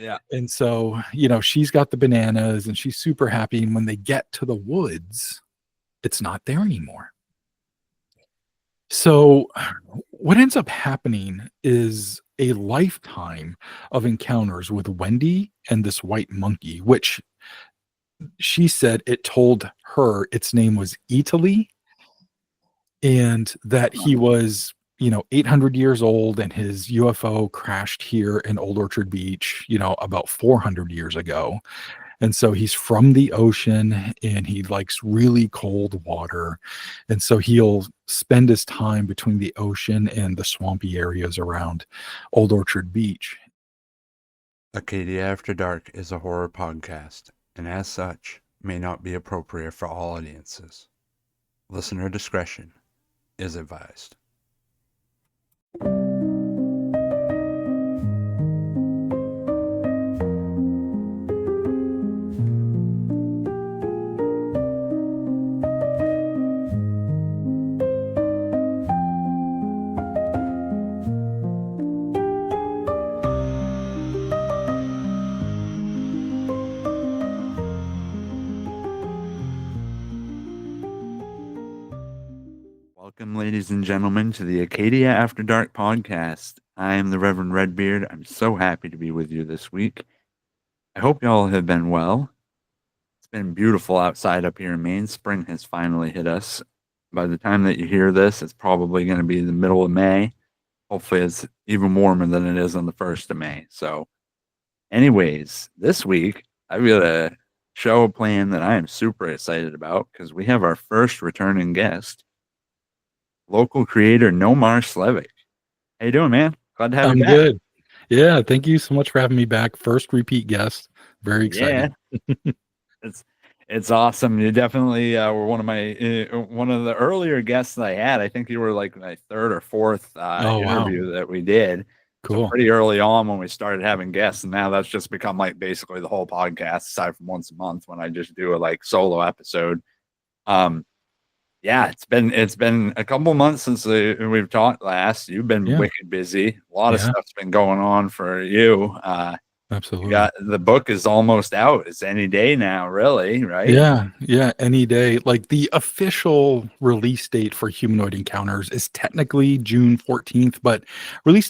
Yeah. And so, she's got the bananas and she's super happy. And when they get to the woods, it's not there anymore. So, what ends up happening is a lifetime of encounters with Wendy and this white monkey, which she said it told her its name was Italy and that he was 800 years old and his UFO crashed here in Old Orchard Beach about 400 years ago. And so he's from the ocean and he likes really cold water, and so he'll spend his time between the ocean and the swampy areas around Old Orchard Beach. Acadia After Dark is a horror podcast, and as such, may not be appropriate for all audiences. Listener discretion is advised. Welcome, ladies and gentlemen, to the Acadia After Dark podcast. I am the Reverend Redbeard. I'm so happy to be with you this week. I hope y'all have been well. It's been beautiful outside up here in Maine. Spring has finally hit us. By the time that you hear this, it's probably going to be the middle of May. Hopefully it's even warmer than it is on the 1st of May. So anyways, this week I've got a show planned that I am super excited about because we have our first returning guest, local creator Nomar Slevik. How you doing, man? Glad to have I'm you back. good. Yeah, thank you so much for having me back. First repeat guest. Very excited. Yeah, it's awesome. You definitely were one of the earlier guests that I had. I think you were like my third or fourth Oh, wow. interview that we did. So Cool. pretty early on when we started having guests, and now that's just become like basically the whole podcast, aside from once a month when I just do a like solo episode. Yeah, it's been a couple months since we've talked last. You've been Yeah. wicked busy. A lot of Yeah. stuff's been going on for you. Absolutely. The book is almost out. It's any day now, really, right? Yeah, any day. Like the official release date for Humanoid Encounters is technically June 14th, but release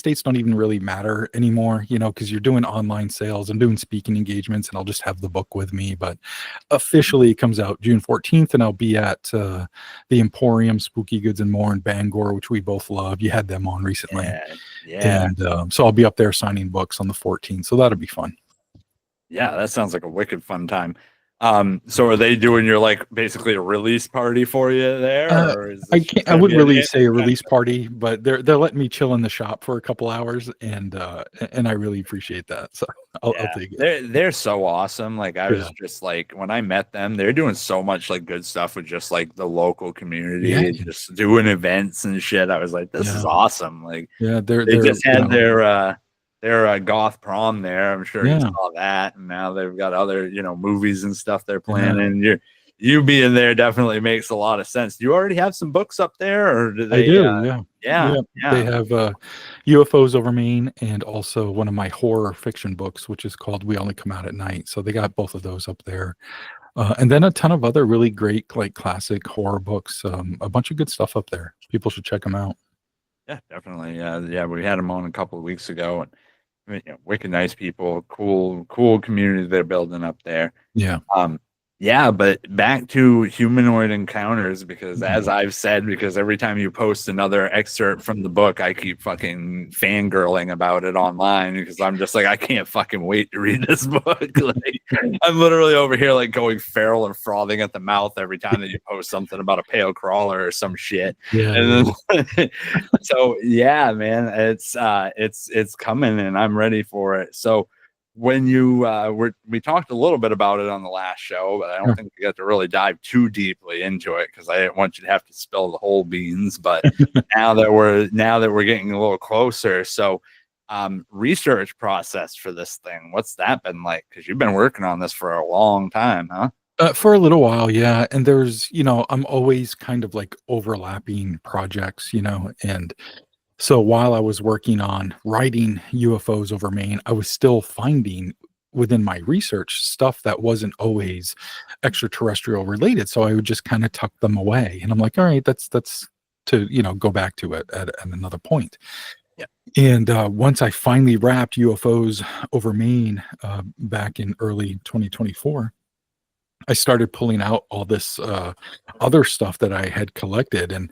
dates don't even really matter anymore, because you're doing online sales. I'm doing speaking engagements and I'll just have the book with me. But officially it comes out June 14th, and I'll be at the Emporium, Spooky Goods and More in Bangor, which we both love. You had them on recently. Yeah. And so I'll be up there signing books on the 14th. So that'll be fun. Yeah, that sounds like a wicked fun time. So are they doing your like basically a release party for you there, or is this I wouldn't really say a release party, but they're letting me chill in the shop for a couple hours, and I really appreciate that. So I'll take it. They're so awesome. Like I was just like when I met them, they're doing so much like good stuff with just like the local community, just doing events and shit. I was like, this is awesome. Like they just had their goth prom there. I'm sure you saw that, and now they've got other movies and stuff they're planning. You being there definitely makes a lot of sense. Do you already have some books up there, or do they? I do. Yeah. They have UFOs Over Maine, and also one of my horror fiction books, which is called We Only Come Out at Night. So they got both of those up there, and then a ton of other really great like classic horror books. A bunch of good stuff up there. People should check them out. Yeah, definitely. Yeah, we had them on a couple of weeks ago, and wicked nice people, cool community they're building up there. Yeah, but back to Humanoid Encounters, because as I've said, because every time you post another excerpt from the book, I keep fucking fangirling about it online because I'm just like, I can't fucking wait to read this book. Like, I'm literally over here like going feral and frothing at the mouth every time that you post something about a pale crawler or some shit. So yeah, man, it's coming and I'm ready for it. So when you we talked a little bit about it on the last show, but I don't think we got to really dive too deeply into it because I didn't want you to have to spill the whole beans. But now that we're getting a little closer, so research process for this thing, what's that been like? Because you've been working on this for a long time, huh? For a little while, yeah. And there's, I'm always kind of like overlapping projects, and So while I was working on writing UFOs over Maine, I was still finding within my research stuff that wasn't always extraterrestrial related. So I would just kind of tuck them away. And I'm like, all right, that's to, go back to it at another point. Yeah. And once I finally wrapped UFOs over Maine back in early 2024, I started pulling out all this other stuff that I had collected and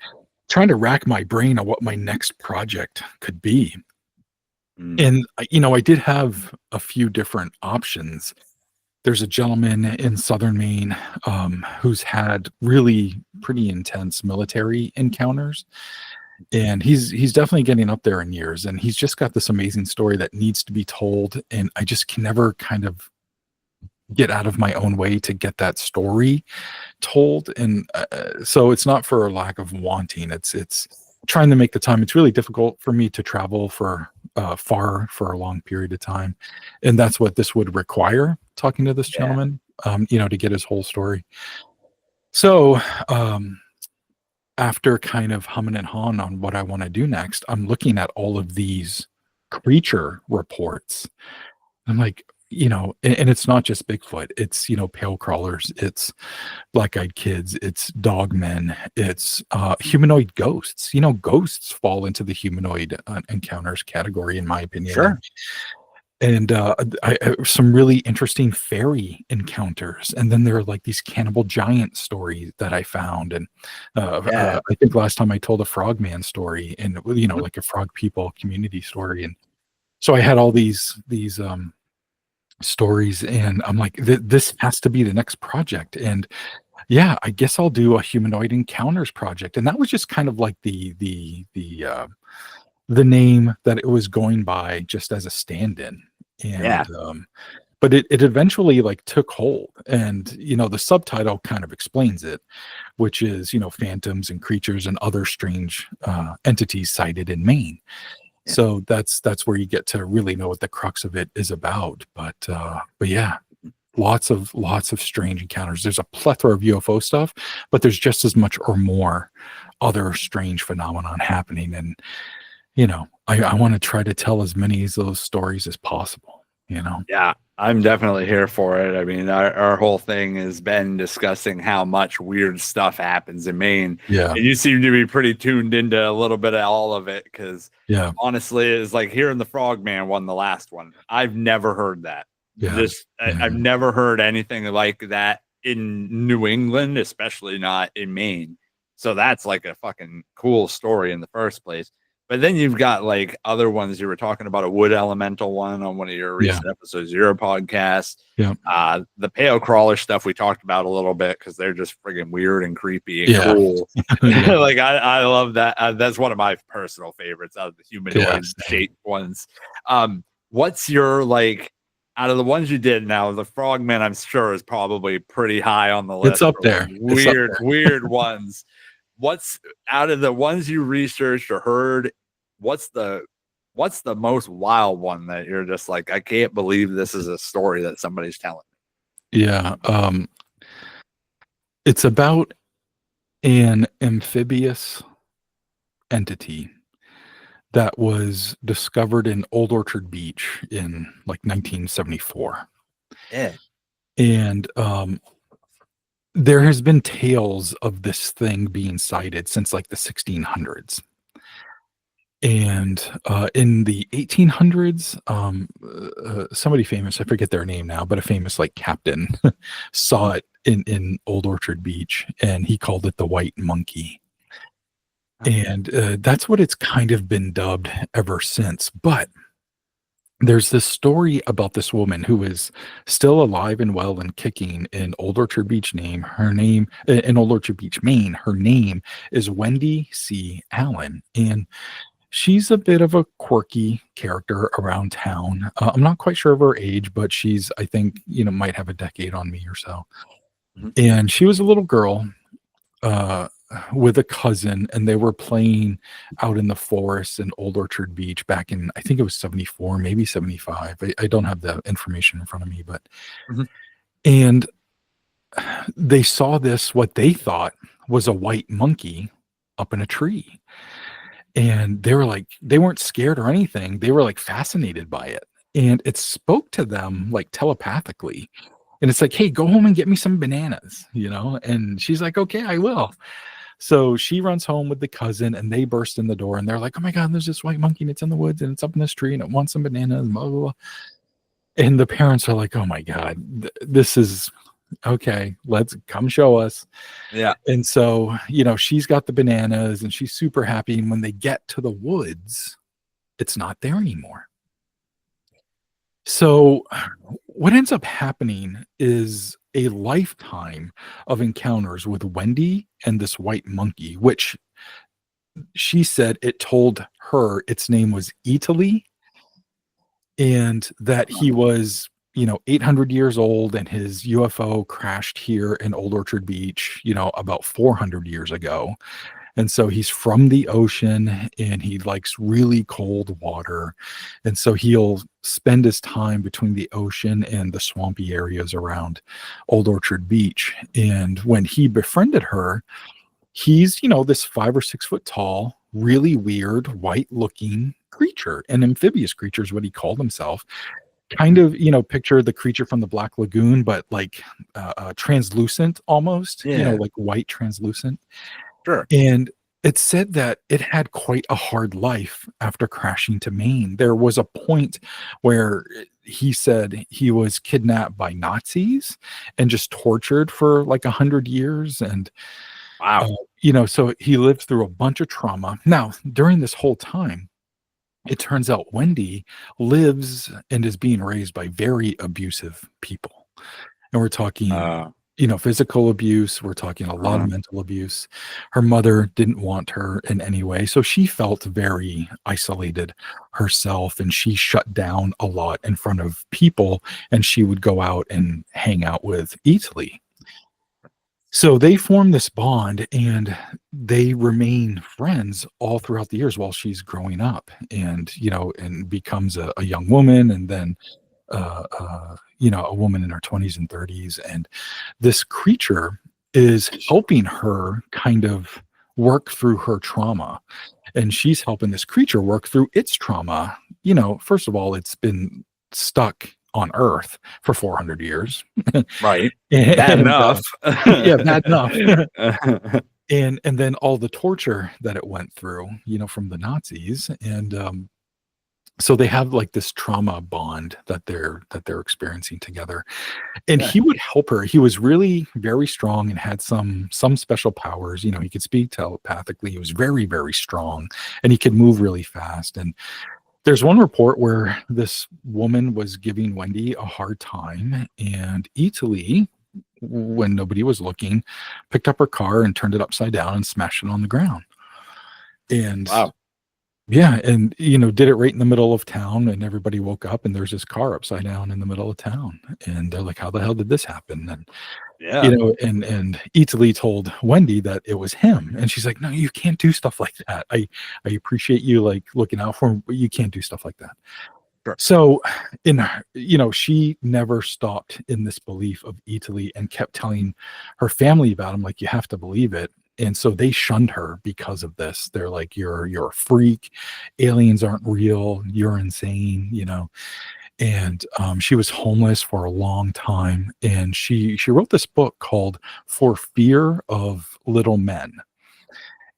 trying to rack my brain on what my next project could be. Mm. And, I did have a few different options. There's a gentleman in southern Maine who's had really pretty intense military encounters. And he's definitely getting up there in years. And he's just got this amazing story that needs to be told. And I just can never kind of get out of my own way to get that story told. And so it's not for a lack of wanting. It's trying to make the time. It's really difficult for me to travel for far for a long period of time, and that's what this would require. Talking to this Yeah. gentleman, to get his whole story. So after kind of humming and hawing on what I want to do next, I'm looking at all of these creature reports. I'm like, and it's not just Bigfoot. It's, pale crawlers. It's black-eyed kids. It's dogmen. It's humanoid ghosts. Ghosts fall into the humanoid encounters category, in my opinion. Sure. And some really interesting fairy encounters. And then there are like these cannibal giant stories that I found. And Yeah. I think last time I told a frogman story, and Mhm. like a frog people community story. And so I had all these stories, and I'm like, this has to be the next project. And yeah, I guess I'll do a humanoid encounters project. And that was just kind of like the name that it was going by, just as a stand-in. Yeah. And but it eventually like took hold. And the subtitle kind of explains it, which is phantoms and creatures and other strange entities sighted in Maine. Yeah. So that's where you get to really know what the crux of it is about. But yeah, lots of strange encounters. There's a plethora of UFO stuff, but there's just as much or more other strange phenomenon happening. And I want to try to tell as many of those stories as possible. Yeah, I'm definitely here for it. I mean, our whole thing has been discussing how much weird stuff happens in Maine. Yeah, And you seem to be pretty tuned into a little bit of all of it because yeah, honestly, it's like hearing the Frogman won the last one. I've never heard that. yeah, I've yeah, never heard anything like that in New England, especially not in Maine. So that's like a fucking cool story in the first place. But then you've got like other ones. You were talking about a wood elemental one on one of your yeah, recent episodes of your podcast. yeah, The pale crawler stuff we talked about a little bit because they're just friggin' weird and creepy and yeah. cool. Yeah, Like I love that. That's one of my personal favorites out of the yeah, humanoid same. shaped ones. What's your like out of the ones you did now? The frogman, I'm sure, is probably pretty high on the It's list up for like there. It's up there. weird ones. What's out of the ones you researched or heard? What's the most wild one that you're just like, I can't believe this is a story that somebody's telling Yeah. It's about an amphibious entity that was discovered in Old Orchard Beach in like 1974. me? Yeah. And there has been tales of this thing being sighted since like the 1600s. And in the 1800s, somebody famous, I forget their name now, but a famous like captain saw it in Old Orchard Beach, and he called it the white monkey. And that's what it's kind of been dubbed ever since. But there's this story about this woman who is still alive and well and kicking in Old Orchard Beach. Her name in Old Orchard Beach, Maine. Her name is Wendy C. Allen, and she's a bit of a quirky character around town. I'm not quite sure of her age, but she's, I think, might have a decade on me or so. Mhm. And she was a little girl uh, with a cousin, and they were playing out in the forest in Old Orchard Beach back in, I think it was 74, maybe 75. I don't have the information in front of me, but, Mhm. and they saw this, what they thought was a white monkey up in a tree. And they were like, they weren't scared or anything. They were like fascinated by it. And it spoke to them like telepathically. And it's like, hey, go home and get me some bananas, you know? And she's like, okay, I will. So she runs home with the cousin and they burst in the door and they're like, oh my God, there's this white monkey and it's in the woods and it's up in this tree and it wants some bananas. Blah, blah, blah. And the parents are like, oh my God, this is okay. Let's come show us. Yeah. And so, you know, she's got the bananas and she's super happy. And when they get to the woods, it's not there anymore. So, what ends up happening is a lifetime of encounters with Wendy and this white monkey, which she said it told her its name was Italy and that he was, you know, 800 years old and his UFO crashed here in Old Orchard Beach, you know, about 400 years ago. And so he's from the ocean and he likes really cold water. And so he'll spend his time between the ocean and the swampy areas around Old Orchard Beach. And when he befriended her, he's, you know, this 5 or 6 foot tall, really weird, white looking creature, an amphibious creature is what he called himself. Kind of, you know, picture the creature from the Black Lagoon, but like translucent almost, you know, Yeah. like white translucent. Sure. And it said that it had quite a hard life after crashing to Maine. There was a point where he said he was kidnapped by Nazis and just tortured for like 100 years. And, Wow. you know, so he lived through a bunch of trauma. Now, during this whole time, it turns out Wendy lives and is being raised by very abusive people. And we're talking, you know, physical abuse. We're talking a lot of mental abuse. Her mother didn't want her in any way. So she felt very isolated herself and she shut down a lot in front of people and she would go out and hang out with Italy. So they form this bond and they remain friends all throughout the years while she's growing up and, you know, and becomes a young woman and then you know, a woman in her 20s and 30s. And this creature is helping her kind of work through her trauma. And she's helping this creature work through its trauma. You know, first of all, it's been stuck on Earth for 400 years. Right. And, Bad enough. yeah, bad enough. And then all the torture that it went through, you know, from the Nazis. And so they have like this trauma bond that they're experiencing together. And he would help her. He was really very strong and had some special powers. You know, he could speak telepathically. He was very, very strong and he could move really fast. And there's one report where this woman was giving Wendy a hard time, and Italy, when nobody was looking, picked up her car and turned it upside down and smashed it on the ground. And Wow. yeah, and you know, did it right in the middle of town, and everybody woke up, and there's this car upside down in the middle of town, and they're like, "How the hell did this happen?" And Yeah. you know, and Italy told Wendy that it was him, and she's like, "No, you can't do stuff like that. I appreciate you like looking out for him, but you can't do stuff like that." Sure. So, you know, she never stopped in this belief of Italy and kept telling her family about him, like, you have to believe it. And so they shunned her because of this. They're like, you're a freak. Aliens aren't real. You're insane, you know. And she was homeless for a long time. And she wrote this book called For Fear of Little Men.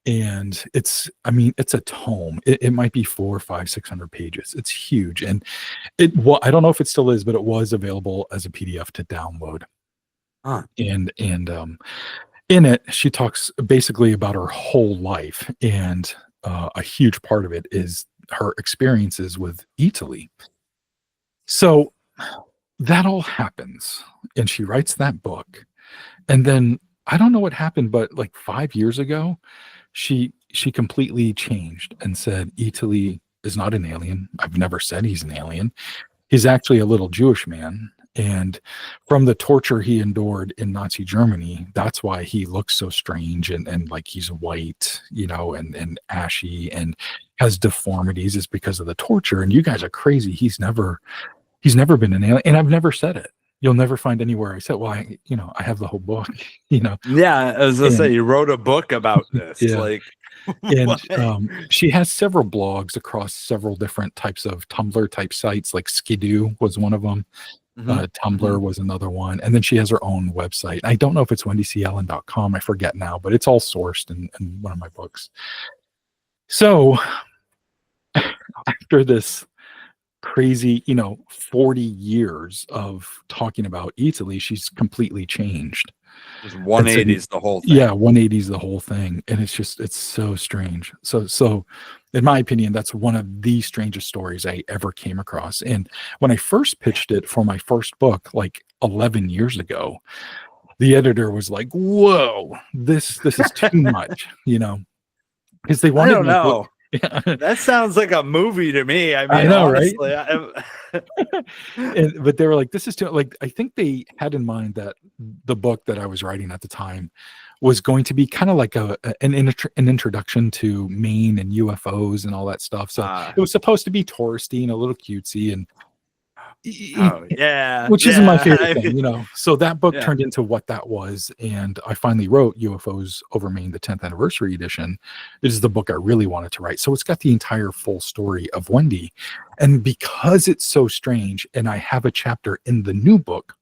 And it's a tome. It might be 400, 500, 600 pages. It's huge. And I don't know if it still is, but it was available as a PDF to download. And in it, she talks basically about her whole life. And a huge part of it is her experiences with Italy. So that all happens. And she writes that book. And then I don't know what happened, but like 5 years ago, she completely changed and said, Italy is not an alien. I've never said he's an alien. He's actually a little Jewish man. And from the torture he endured in Nazi Germany, that's why he looks so strange and like he's white, you know, and ashy and has deformities is because of the torture. And you guys are crazy. He's never been an alien. And I've never said it. You'll never find anywhere I said, well, I have the whole book, you know. Yeah, as I say, you wrote a book about this. Yeah. Like, And What? she has several blogs across several different types of Tumblr type sites, like Skidoo was one of them. Hmm. Hmm. Tumblr was another one. And then she has her own website. I don't know if it's wendycallen.com. I forget now, but it's all sourced in one of my books. So after this crazy, 40 years of talking about Italy, she's completely changed. Just And said, 180s the whole yeah, thing. 180's the whole thing. And it's so strange. So in my opinion, that's one of the strangest stories I ever came across. And when I first pitched it for my first book, like 11 years ago, the editor was like, whoa, this is too much, because they I wanted don't my book. know. Yeah, That sounds like a movie to me. I I mean, know, right? honestly, But they were like, this is too, like, I think they had in mind that the book that I was writing at the time was going to be kind of like an introduction to Maine and UFOs and all that stuff. So uh, it was supposed to be touristy and a little cutesy, and oh yeah, which isn't my yeah. favorite thing, So that book Yeah. turned into what that was, and I finally wrote UFOs Over Maine, the 10th anniversary edition. It is the book I really wanted to write. So it's got the entire full story of Wendy, and because it's so strange, and I have a chapter in the new book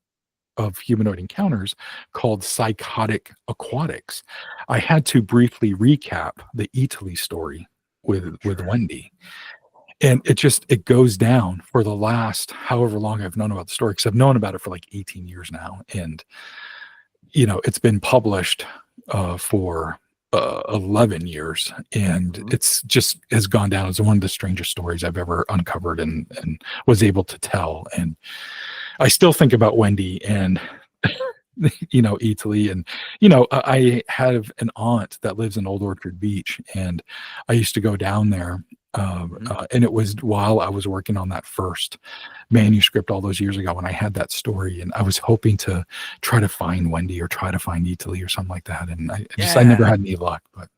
of Humanoid Encounters called Psychotic Aquatics, I had to briefly recap the Italy story with Sure. Wendy. And it goes down for the last however long I've known about the story, because I've known about it for like 18 years now. And, it's been published for 11 years. And Mhm. it's just has gone down as one of the strangest stories I've ever uncovered and was able to tell. And I still think about Wendy and, Italy. And, I have an aunt that lives in Old Orchard Beach, and I used to go down there. Mhm. And it was while I was working on that first manuscript all those years ago when I had that story, and I was hoping to try to find Wendy or try to find Italy or something like that. And I never Yeah. had any luck, but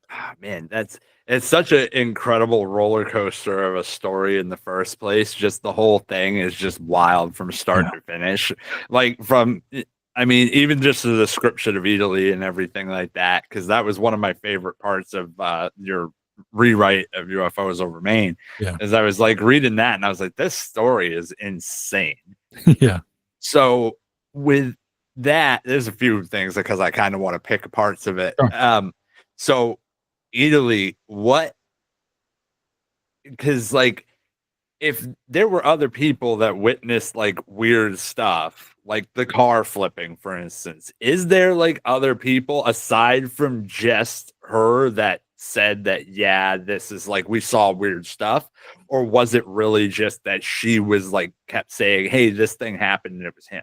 Ah, man, it's such an incredible roller coaster of a story in the first place. Just the whole thing is just wild from start yeah, to finish. Like I mean, even just the description of Italy and everything like that, because that was one of my favorite parts of your rewrite of UFOs over Maine. yeah, Is I was like reading that and I was like, this story is insane. yeah. So with that, there's a few things because I kind of want to pick parts of it. Sure. So Italy, what? Because like, if there were other people that witnessed like weird stuff, like the car flipping, for instance, is there like other people aside from just her that said that, yeah, this is like we saw weird stuff? Or was it really just that she was like kept saying, hey, this thing happened and it was him?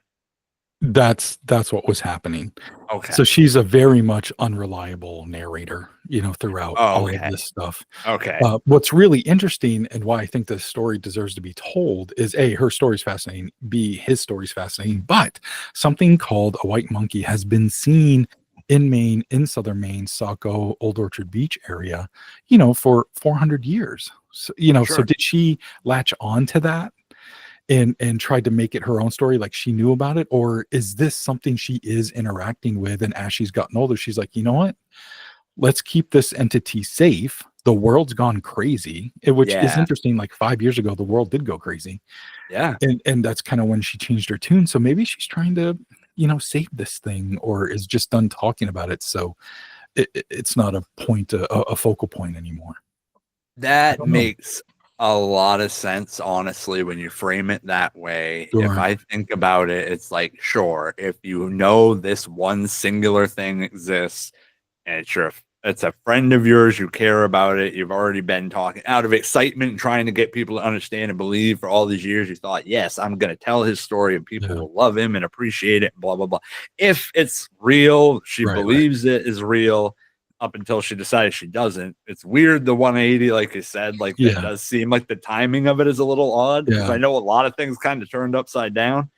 That's what was happening. Okay. So she's a very much unreliable narrator, throughout Oh, all of okay. this stuff. Okay. What's really interesting and why I think this story deserves to be told is A, her story's fascinating, B, his story's fascinating, but something called a white monkey has been seen in Maine, in southern Maine, Saco, Old Orchard Beach area, for 400 years. So Sure. did she latch on to that and tried to make it her own story, like she knew about it? Or is this something she is interacting with? And as she's gotten older, she's like, you know what? Let's keep this entity safe. The world's gone crazy, which is Yeah. interesting. Like 5 years ago, the world did go crazy. Yeah. And that's kind of when she changed her tune. So maybe she's trying to, save this thing, or is just done talking about it. So it's not a focal point anymore. I That don't know. makes a lot of sense, honestly, when you frame it that way. If Sure. I think about it, it's like, sure, if you know this one singular thing exists, and it's a friend of yours, you care about it, you've already been talking out of excitement and trying to get people to understand and believe for all these years, you thought, yes, I'm going to tell his story and people Yeah. will love him and appreciate it, blah, blah, blah. If it's real, she Right. Right. believes it is real up until she decides she doesn't. It's weird, the 180, like you said, like that Yeah. does seem like the timing of it is a little odd because Yeah. I know a lot of things kind of turned upside down,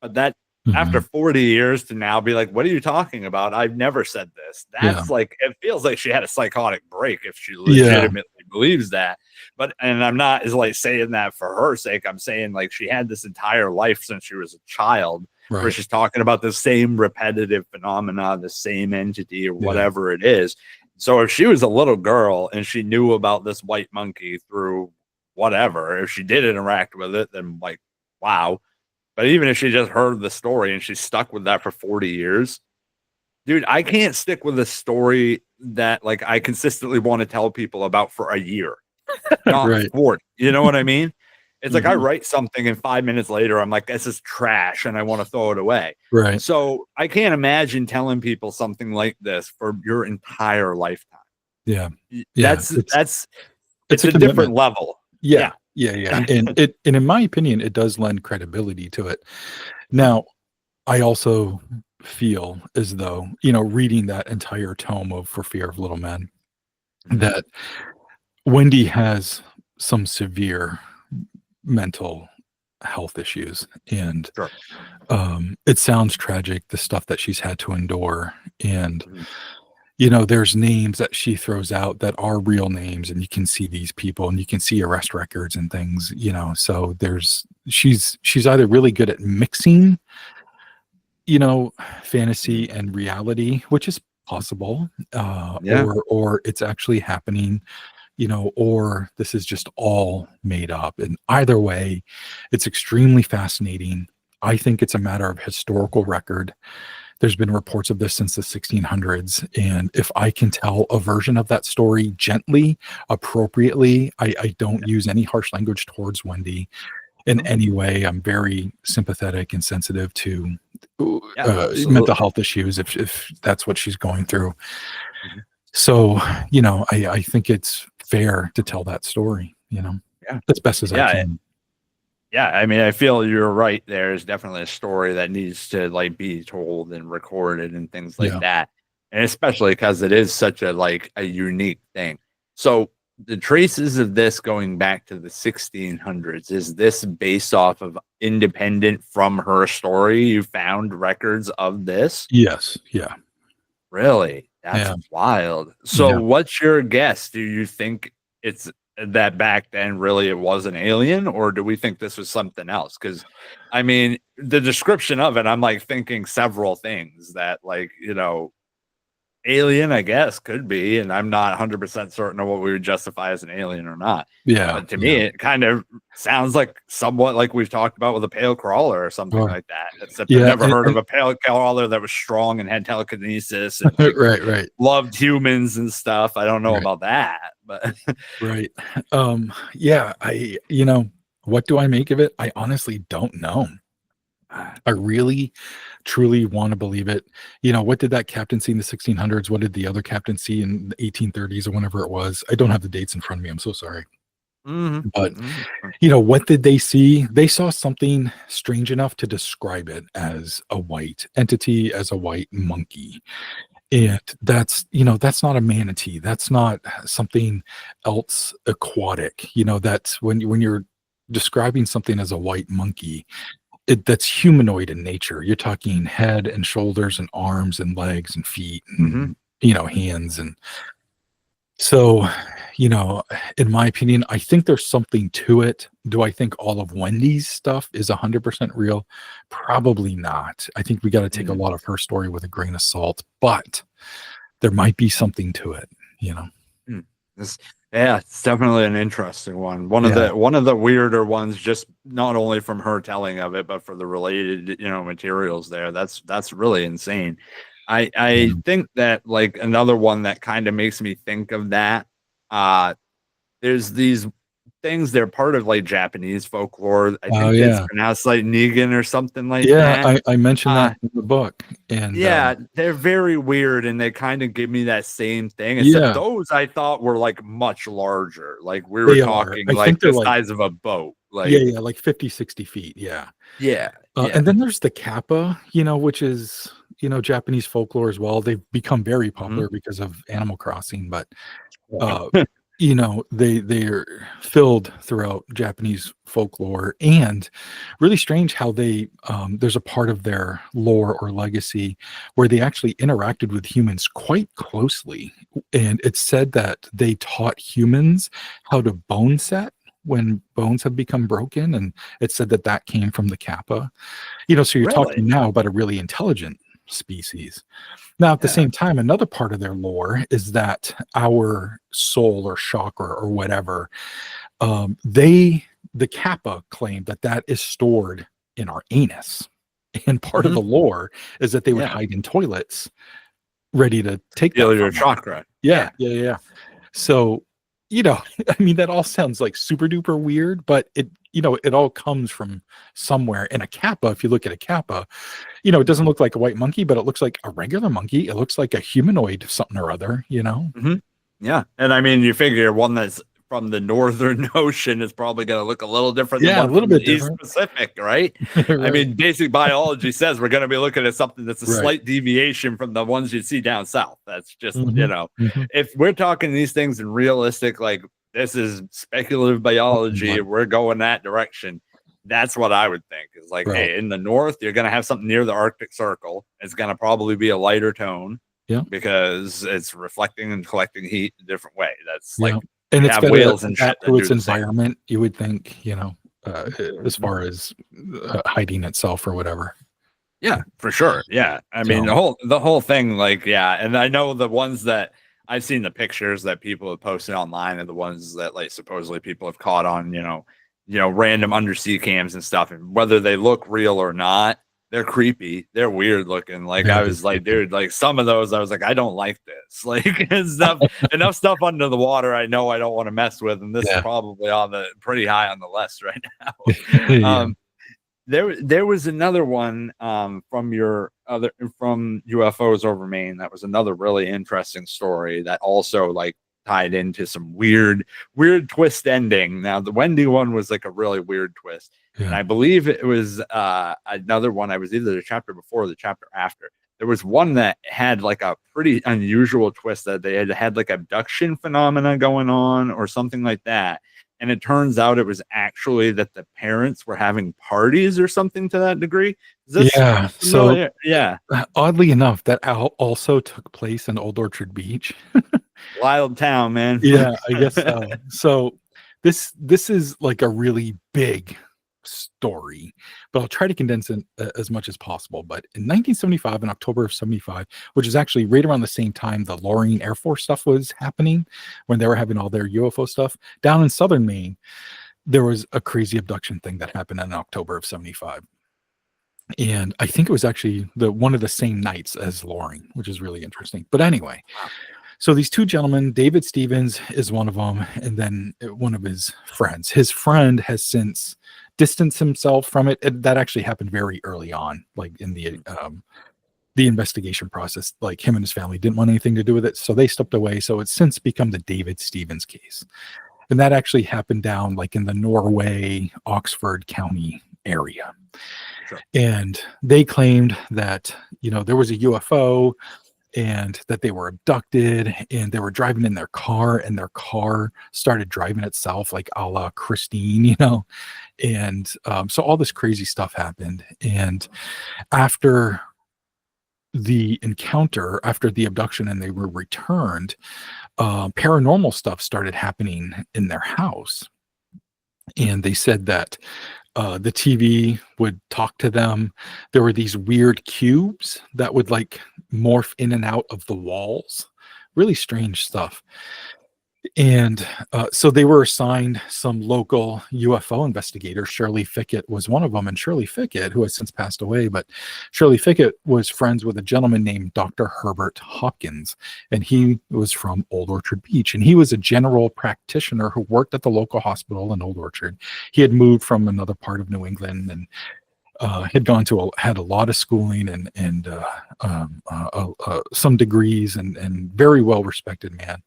but that after Hmm. 40 years to now be like, what are you talking about? I've never said this. Yeah. That's like, it feels like she had a psychotic break if she Yeah. legitimately believes that. But, and I'm not is like saying that for her sake. I'm saying like she had this entire life since she was a child where Right. she's talking about the same repetitive phenomena, the same entity or Yeah. whatever it is. So if she was a little girl and she knew about this white monkey through whatever, if she did interact with it, then like, wow. But even if she just heard the story and she's stuck with that for 40 years, dude, I can't stick with a story that like I consistently want to tell people about for a year, not Right. 40. You know what I mean? It's like I Mhm. write something and 5 minutes later, I'm like, this is trash and I want to throw it away. Right. So I can't imagine telling people something like this for your entire lifetime. Yeah. Yeah. That's It's that's it's it's a a different commitment. level. Yeah. Yeah. Yeah, yeah. And in my opinion, it does lend credibility to it. Mhm. Now, I also feel as though, reading that entire tome of For Fear of Little Men, Mhm. that Wendy has some severe mental health issues. And Sure. it sounds tragic, the stuff that she's had to endure. And, Mhm. there's names that she throws out that are real names, and you can see these people and you can see arrest records and things, so she's either really good at mixing, Mhm. fantasy and reality, which is possible, Yeah. or it's actually happening, or this is just all made up. And either way, it's extremely fascinating. I think it's a matter of historical record. There's been reports of this since the 1600s. And if I can tell a version of that story gently, appropriately, I don't Yeah. use any harsh language towards Wendy in No. any way. I'm very sympathetic and sensitive to Yeah, mental absolutely. health issues if that's what she's going through. Mhm. So, I think it's fair to tell that story, Yeah. as best as I Yeah. can. Yeah, I mean, I feel you're right. There's definitely a story that needs to like be told and recorded and things like Yeah. that. And especially because it is such a like a unique thing. So the traces of this going back to the 1600s, is this based off of independent from her story? You found records of this? Yes. Yeah. Really? That's Yeah. wild. So Yeah. what's your guess? Do you think it's that back then really it was an alien, or do we think this was something else? Because I mean, the description of it, I'm like thinking several things that like, alien, I guess, could be, and I'm not 100% certain of what we would justify as an alien or not. Yeah. But to me, Yeah. it kind of sounds like somewhat like we've talked about with a pale crawler or something Sure. like that. Except I've Yeah. never heard of a pale crawler that was strong and had telekinesis and like Right. Right. loved humans and stuff. I don't know Right. about that, but Right. Yeah. What do I make of it? I honestly don't know. I really, truly want to believe it. What did that captain see in the 1600s? What did the other captain see in the 1830s or whenever it was? I don't have the dates in front of me. I'm so sorry. Mhm, But, mhm, what did they see? They saw something strange enough to describe it as a white entity, as a white monkey. mhm, And that's not a manatee. That's not something else aquatic. That's when you're describing something as a white monkey, that's humanoid in nature. You're talking head and shoulders and arms and legs and feet mhm, and hands. And so, you know, in my opinion, I think there's something to it. Do I think all of Wendy's stuff is 100% real? Probably not. I think we got to take a mhm. lot of her story with a grain of salt, but there might be something to it. Hmm. This, yeah, it's definitely an interesting one. One of Yeah. the weirder ones, just not only from her telling of it, but for the related, materials there. That's really insane. I Yeah. think that like another one that kind of makes me think of that. Uh, there's these things, they're part of like Japanese folklore. I Oh, think it's yeah. pronounced like Negan or something like Yeah, that. I mentioned that Uh, in the book, and, yeah, they're very weird, and they kinda give me that same thing, except yeah, those I thought were, like, much larger, like, we were they are. talking, I think like, they're the like, size of a boat, yeah, like yeah, like 50, 60 feet, yeah. yeah, And yeah. then there's the Kappa, which is, Japanese folklore as well. They've become very Mhm. popular because of Animal Crossing, but, Yeah. uh, they're filled throughout Japanese folklore, and really strange how there's a part of their lore or legacy where they actually interacted with humans quite closely, and it's said that they taught humans how to bone set when bones have become broken, and it said that came from the Kappa. So you're Really? talking now about a really intelligent, species. Now, at the Yeah. same time, another part of their lore is that our soul or chakra or whatever, the Kappa claim that that is stored in our anus. And part of Mhm. the lore is that they would Yeah. hide in toilets ready to take Feel that your from us. chakra. Yeah. So, I mean, that all sounds like super duper weird, but it all comes from somewhere. And a Kappa, if you look at a Kappa, it doesn't look like a white monkey, but it looks like a regular monkey. It looks like a humanoid something or other, Mhm. Yeah. And I mean, you figure one that's from the northern ocean is probably going to look a little different than Yeah, a one little from the bit East different. Pacific, right? I Right. mean, basic biology says we're going to be looking at something that's a Right. slight deviation from the ones you see down south. That's just, Mhm, mhm. if we're talking these things in realistic, like this is speculative biology, Right. we're going that direction. That's what I would think is like, Right. hey, in the north, you're going to have something near the Arctic Circle. It's going to probably be a lighter tone Yeah. because it's reflecting and collecting heat a different way. That's Yeah. like And we it's have got to whales and shit adapt that to do its the same. environment, you would think, as Mhm. far as hiding itself or whatever. Yeah, for sure. Yeah. I mean, So, the whole thing, like, yeah. And I know the ones that I've seen the pictures that people have posted online and the ones that like supposedly people have caught on, random undersea cams and stuff. And whether they look real or not, they're creepy. They're weird looking. Like I very was like, creepy. dude, like some of those I was like, I don't like this. Like enough stuff under the water I know I don't want to mess with. And this is Yeah. probably on the pretty high on the list right now. Yeah. There was another one from UFOs over Maine. That was another really interesting story that also like tied into some weird twist ending. Now the Wendy one was like a really weird twist, and Yeah. I believe it was another one. I was either the chapter before or the chapter after. There was one that had like a pretty unusual twist that they had like abduction phenomena going on or something like that. And it turns out it was actually that the parents were having parties or something to that degree. Is this Yeah. So, familiar? Yeah. oddly enough, that also took place in Old Orchard Beach. Wild town, man. Yeah, I guess so. So this is like a really big story, but I'll try to condense it as much as possible. But in 1975, in October of 75, which is actually right around the same time the Loring Air Force stuff was happening, when they were having all their UFO stuff down in southern Maine, there was a crazy abduction thing that happened in October of 75. And I think it was actually the one of the same nights as Loring, which is really interesting. But anyway, Wow. so these two gentlemen, David Stevens is one of them, and then one of his friends. His friend has since distanced himself from it. And that actually happened very early on, like in the investigation process. Like him and his family didn't want anything to do with it, so they stepped away. So it's since become the David Stevens case, and that actually happened down like in the Norway, Oxford County area. Sure. And they claimed that there was a UFO and that they were abducted, and they were driving in their car, and their car started driving itself like a la Christine, and so all this crazy stuff happened. And after the encounter, after the abduction, and they were returned, paranormal stuff started happening in their house. And they said that the TV would talk to them. There were these weird cubes that would like morph in and out of the walls. Really strange stuff. And so they were assigned some local UFO investigators. Shirley Fickett was one of them. And Shirley Fickett, who has since passed away, but Shirley Fickett was friends with a gentleman named Dr. Herbert Hopkins. And he was from Old Orchard Beach. And he was a general practitioner who worked at the local hospital in Old Orchard. He had moved from another part of New England and had a lot of schooling and some degrees and very well respected man.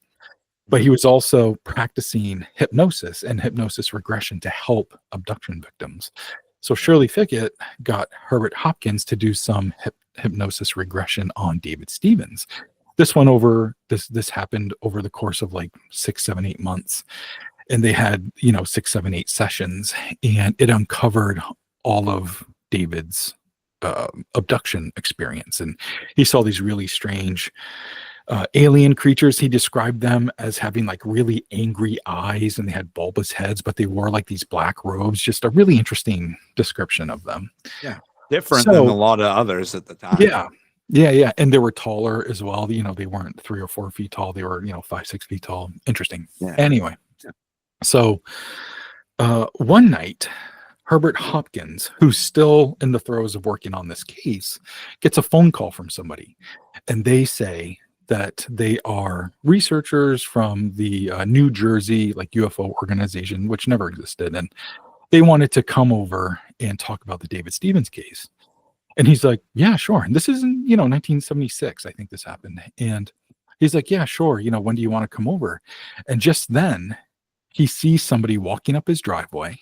But he was also practicing hypnosis and hypnosis regression to help abduction victims. So Shirley Fickett got Herbert Hopkins to do some hypnosis regression on David Stevens. This happened over the course of like 6, 7, 8 months. And they had, 6, 7, 8 sessions, and it uncovered all of David's abduction experience. And he saw these really strange alien creatures. He described them as having like really angry eyes, and they had bulbous heads, but they wore like these black robes. Just a really interesting description of them. Yeah. Different than a lot of others at the time. Yeah. Yeah, and they were taller as well. They weren't 3 or 4 feet tall. They were 5, 6 feet tall. Interesting. Yeah. Anyway, so one night, Herbert Hopkins, who's still in the throes of working on this case, gets a phone call from somebody, and they say that they are researchers from the New Jersey like UFO organization, which never existed, and they wanted to come over and talk about the David Stevens case. And he's like, "Yeah, sure." And this is in 1976, I think this happened. And he's like, "Yeah, sure. When do you want to come over?" And just then, he sees somebody walking up his driveway.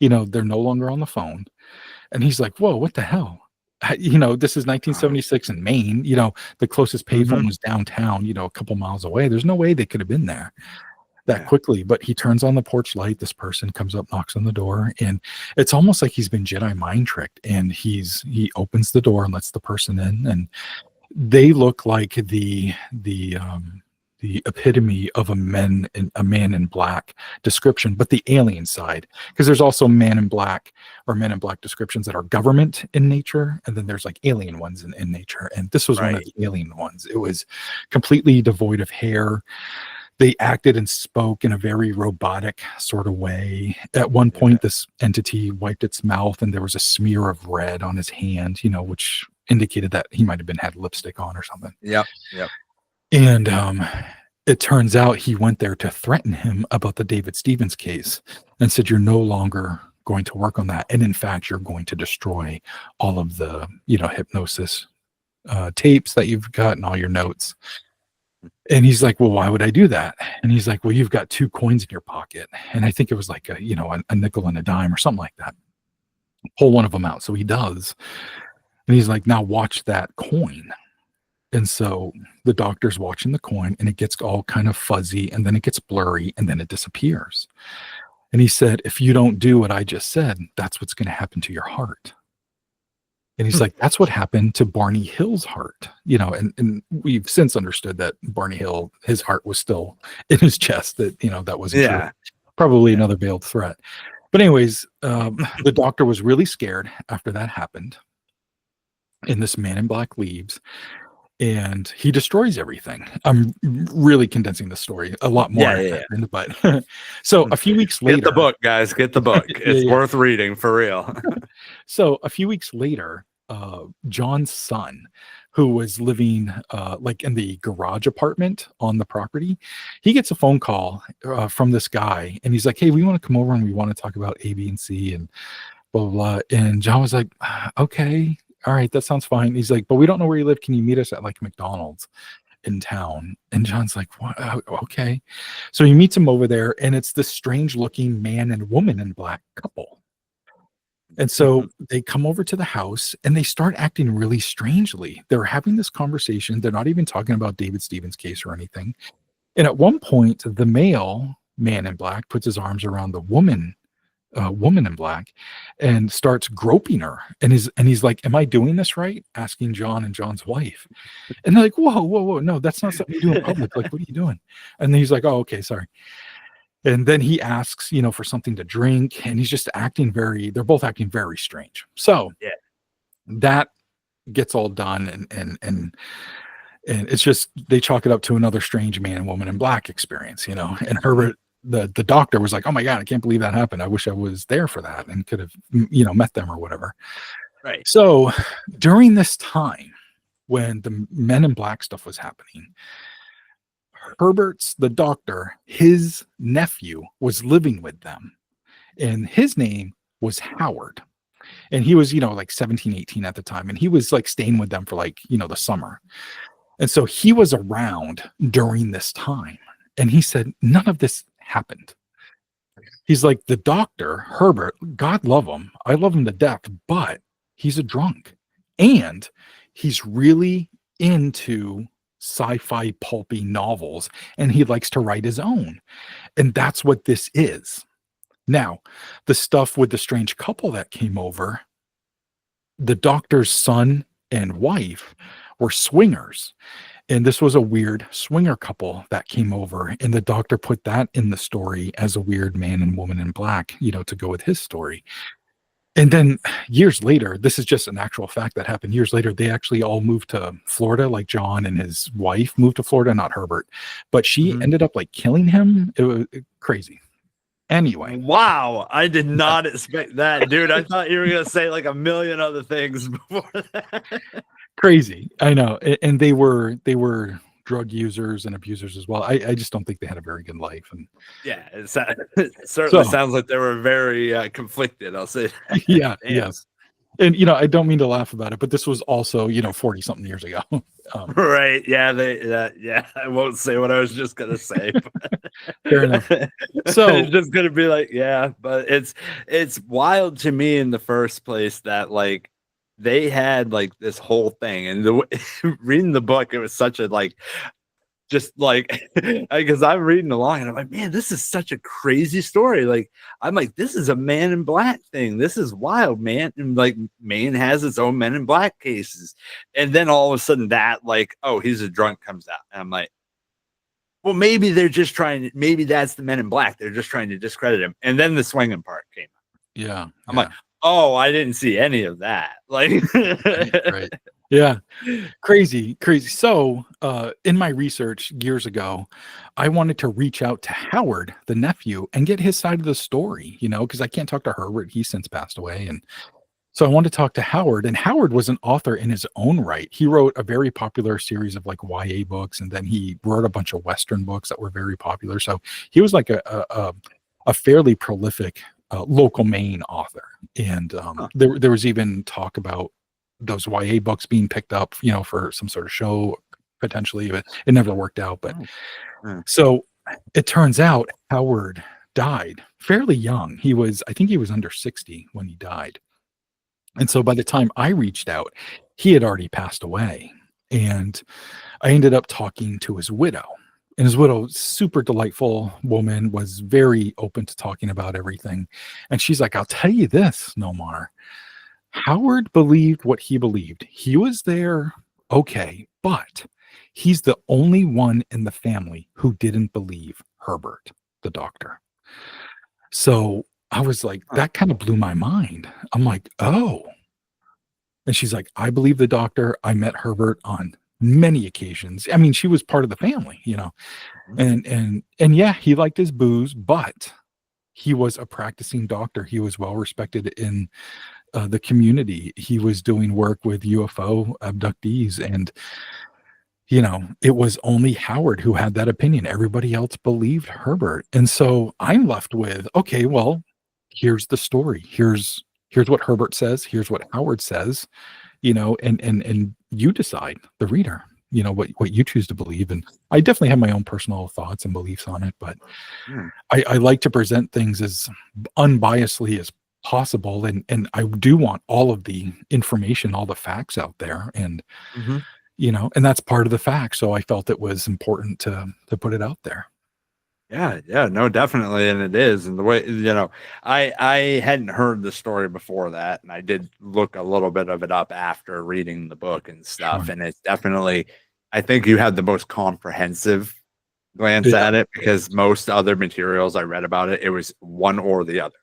They're no longer on the phone. And he's like, "Whoa, what the hell?" This is Wow. 1976 in Maine. The closest payphone Mhm. was downtown, a couple miles away. There's no way they could have been there that Yeah. quickly. But he turns on the porch light. This person comes up, knocks on the door, and it's almost like he's been Jedi mind tricked. And he opens the door and lets the person in, and they look like the epitome of a man in black description, but the alien side, because there's also man in black or men in black descriptions that are government in nature, and then there's like alien ones in nature. And this was one of Right. the alien ones. It was completely devoid of hair. They acted and spoke in a very robotic sort of way. At one Yeah. point, this entity wiped its mouth, and there was a smear of red on his hand, which indicated that he might have been had lipstick on or something. Yep. Yep. And it turns out he went there to threaten him about the David Stevens case and said, "You're no longer going to work on that. And in fact, you're going to destroy all of the, hypnosis tapes that you've got and all your notes." And he's like, "Well, why would I do that?" And he's like, "Well, you've got 2 coins in your pocket." And I think it was like a nickel and a dime or something like that. Pull one of them out. So he does. And he's like, "Now watch that coin." And so the doctor's watching the coin, and it gets all kind of fuzzy, and then it gets blurry, and then it disappears. And he said, "If you don't do what I just said, that's what's going to happen to your heart." And he's Hmm. like, "That's what happened to Barney Hill's heart." And we've since understood that Barney Hill, his heart was still in his chest, that wasn't true. Yeah. Probably Yeah. another veiled threat. But anyways, the doctor was really scared after that happened. And this man in black leaves, and he destroys everything. I'm really condensing the story. A lot more Yeah. Yeah. happened, but so a few weeks Get the later, book, guys. Get the book. yeah, It's yeah. worth reading for real. So a few weeks later, John's son, who was living like in the garage apartment on the property, he gets a phone call from this guy, and he's like, "Hey, we want to come over and we want to talk about A, B, and C, and blah blah blah." And John was like, "Okay, all right, that sounds fine." He's like, "But we don't know where you live. Can you meet us at like McDonald's in town?" And John's like, "What? Okay." So he meets him over there, and it's this strange looking man and woman in black couple. And so they come over to the house, and they start acting really strangely. They're having this conversation. They're not even talking about David Stevens' case or anything. And at one point, the male man in black puts his arms around the woman in black, and starts groping her. And he's like, "Am I doing this right?" Asking John and John's wife. And they're like, "Whoa, whoa, whoa. No, that's not something you do in public. Like, what are you doing?" And then he's like, "Oh, okay, sorry." And then he asks, for something to drink, and he's just they're both acting very strange. So Yeah. that gets all done, and it's just they chalk it up to another strange man and woman in black experience. And Herbert, the doctor, was like, "Oh my god, I can't believe that happened. I wish I was there for that and could have met them or whatever." Right. So during this time when the men in black stuff was happening, the doctor, his nephew was living with them, and his name was Howard. And he was, like 17, 18 at the time. And he was like staying with them for like, the summer. And so he was around during this time. And he said, none of this happened. He's like, the doctor, Herbert, God love him. I love him to death, but he's a drunk. And he's really into sci-fi pulpy novels, and he likes to write his own. And that's what this is. Now, the stuff with the strange couple that came over, the doctor's son and wife were swingers. And this was a weird swinger couple that came over. And the doctor put that in the story as a weird man and woman in black, to go with his story. And then years later, this is just an actual fact that happened years later. They actually all moved to Florida, like John and his wife moved to Florida, not Herbert. But she Mhm. ended up like killing him. It was crazy. Anyway, Wow, I did yeah, not expect that, dude. I thought you were gonna say like a million other things before that. crazy. I know. And they were drug users and abusers as well. I just don't think they had a very good life. And Yeah, it certainly so, sounds like they were very conflicted. I'll say that. yeah, Damn. yes. And, I don't mean to laugh about it, but this was also, 40 something years ago. Right. Yeah. Yeah. I won't say what I was just gonna say. Fair enough. It's So, just gonna be like, yeah. But it's wild to me in the first place that like they had like this whole thing, and reading the book, it was such a like just like because I'm reading along and I'm like, man, this is such a crazy story. Like, I'm like, this is a Man in Black thing. This is wild, man. And like, Maine has its own Men in Black cases, and then all of a sudden, that like, oh, he's a drunk comes out, and I'm like, well, maybe they're just trying. Maybe that's the Men in Black. They're just trying to discredit him. And then the swinging part came. yeah, I'm like, yeah. oh, I didn't see any of that. Like, Right, right. Yeah. Crazy, crazy. So, in my research years ago, I wanted to reach out to Howard, the nephew, and get his side of the story, because I can't talk to Herbert. He's since passed away. And so I wanted to talk to Howard, and Howard was an author in his own right. He wrote a very popular series of like YA books, and then he wrote a bunch of Western books that were very popular. So he was like a fairly prolific local Maine author. And huh, there was even talk about those YA books being picked up, for some sort of show potentially, but it never worked out. But oh, yeah. so it turns out Howard died fairly young. I think he was under 60 when he died. And so by the time I reached out, he had already passed away. And I ended up talking to his widow. And his widow, super delightful woman, was very open to talking about everything. And she's like, I'll tell you this, Nomar. Howard believed what he believed. He was there, okay, but he's the only one in the family who didn't believe Herbert, the doctor. So I was like, Huh. that kind of blew my mind. I'm like, oh. And she's like, I believe the doctor. I met Herbert on many occasions. I mean, she was part of the family. Mhm. And yeah, he liked his booze, but he was a practicing doctor. He was well respected in the community. He was doing work with UFO abductees, and it was only Howard who had that opinion. Everybody else believed Herbert, and so I'm left with, okay, well, here's the story. Here's what Herbert says. Here's what Howard says. And you decide, the reader. What you choose to believe, and I definitely have my own personal thoughts and beliefs on it, but Yeah. I like to present things as unbiasedly as possible, and I do want all of the information, all the facts out there, and Mhm. and that's part of the fact. So I felt it was important to put it out there. Yeah, yeah, no, definitely, and it is, and the way I hadn't heard the story before that, and I did look a little bit of it up after reading the book and stuff, Sure. and it's definitely, I think you had the most comprehensive glance Yeah. at it because most other materials I read about it, it was one or the other,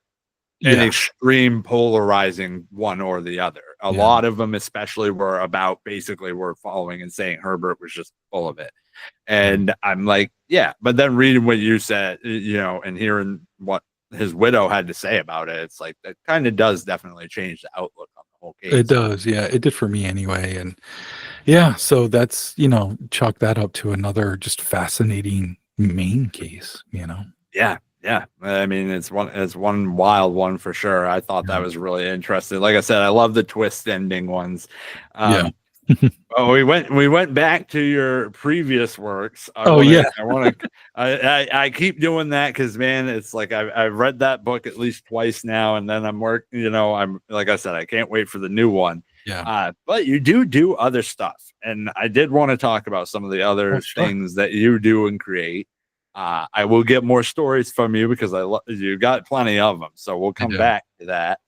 an Yeah. extreme polarizing one or the other. A Yeah. lot of them, especially, were about basically were following and saying Herbert was just full of it. Yeah. And I'm like, yeah, but then reading what you said, and hearing what his widow had to say about it, it's like that kind of does definitely change the outlook on the whole It case. does. Yeah. It did for me anyway. And yeah, so that's, chalk that up to another just fascinating main case. Yeah, yeah. I mean, it's one wild one for sure. I thought that Yeah. was really interesting. Like I said, I love the twist ending ones. Yeah. Um, Oh, we went back to your previous works. I Oh want yeah. to I want to I keep doing that because man, it's like I've read that book at least twice now, and then I'm working. I'm like I said, I can't wait for the new one. Yeah. But you do other stuff, and I did want to talk about some of the Oh other sure. things that you do and create. I will get more stories from you because you got plenty of them, so we'll I come do. back to that.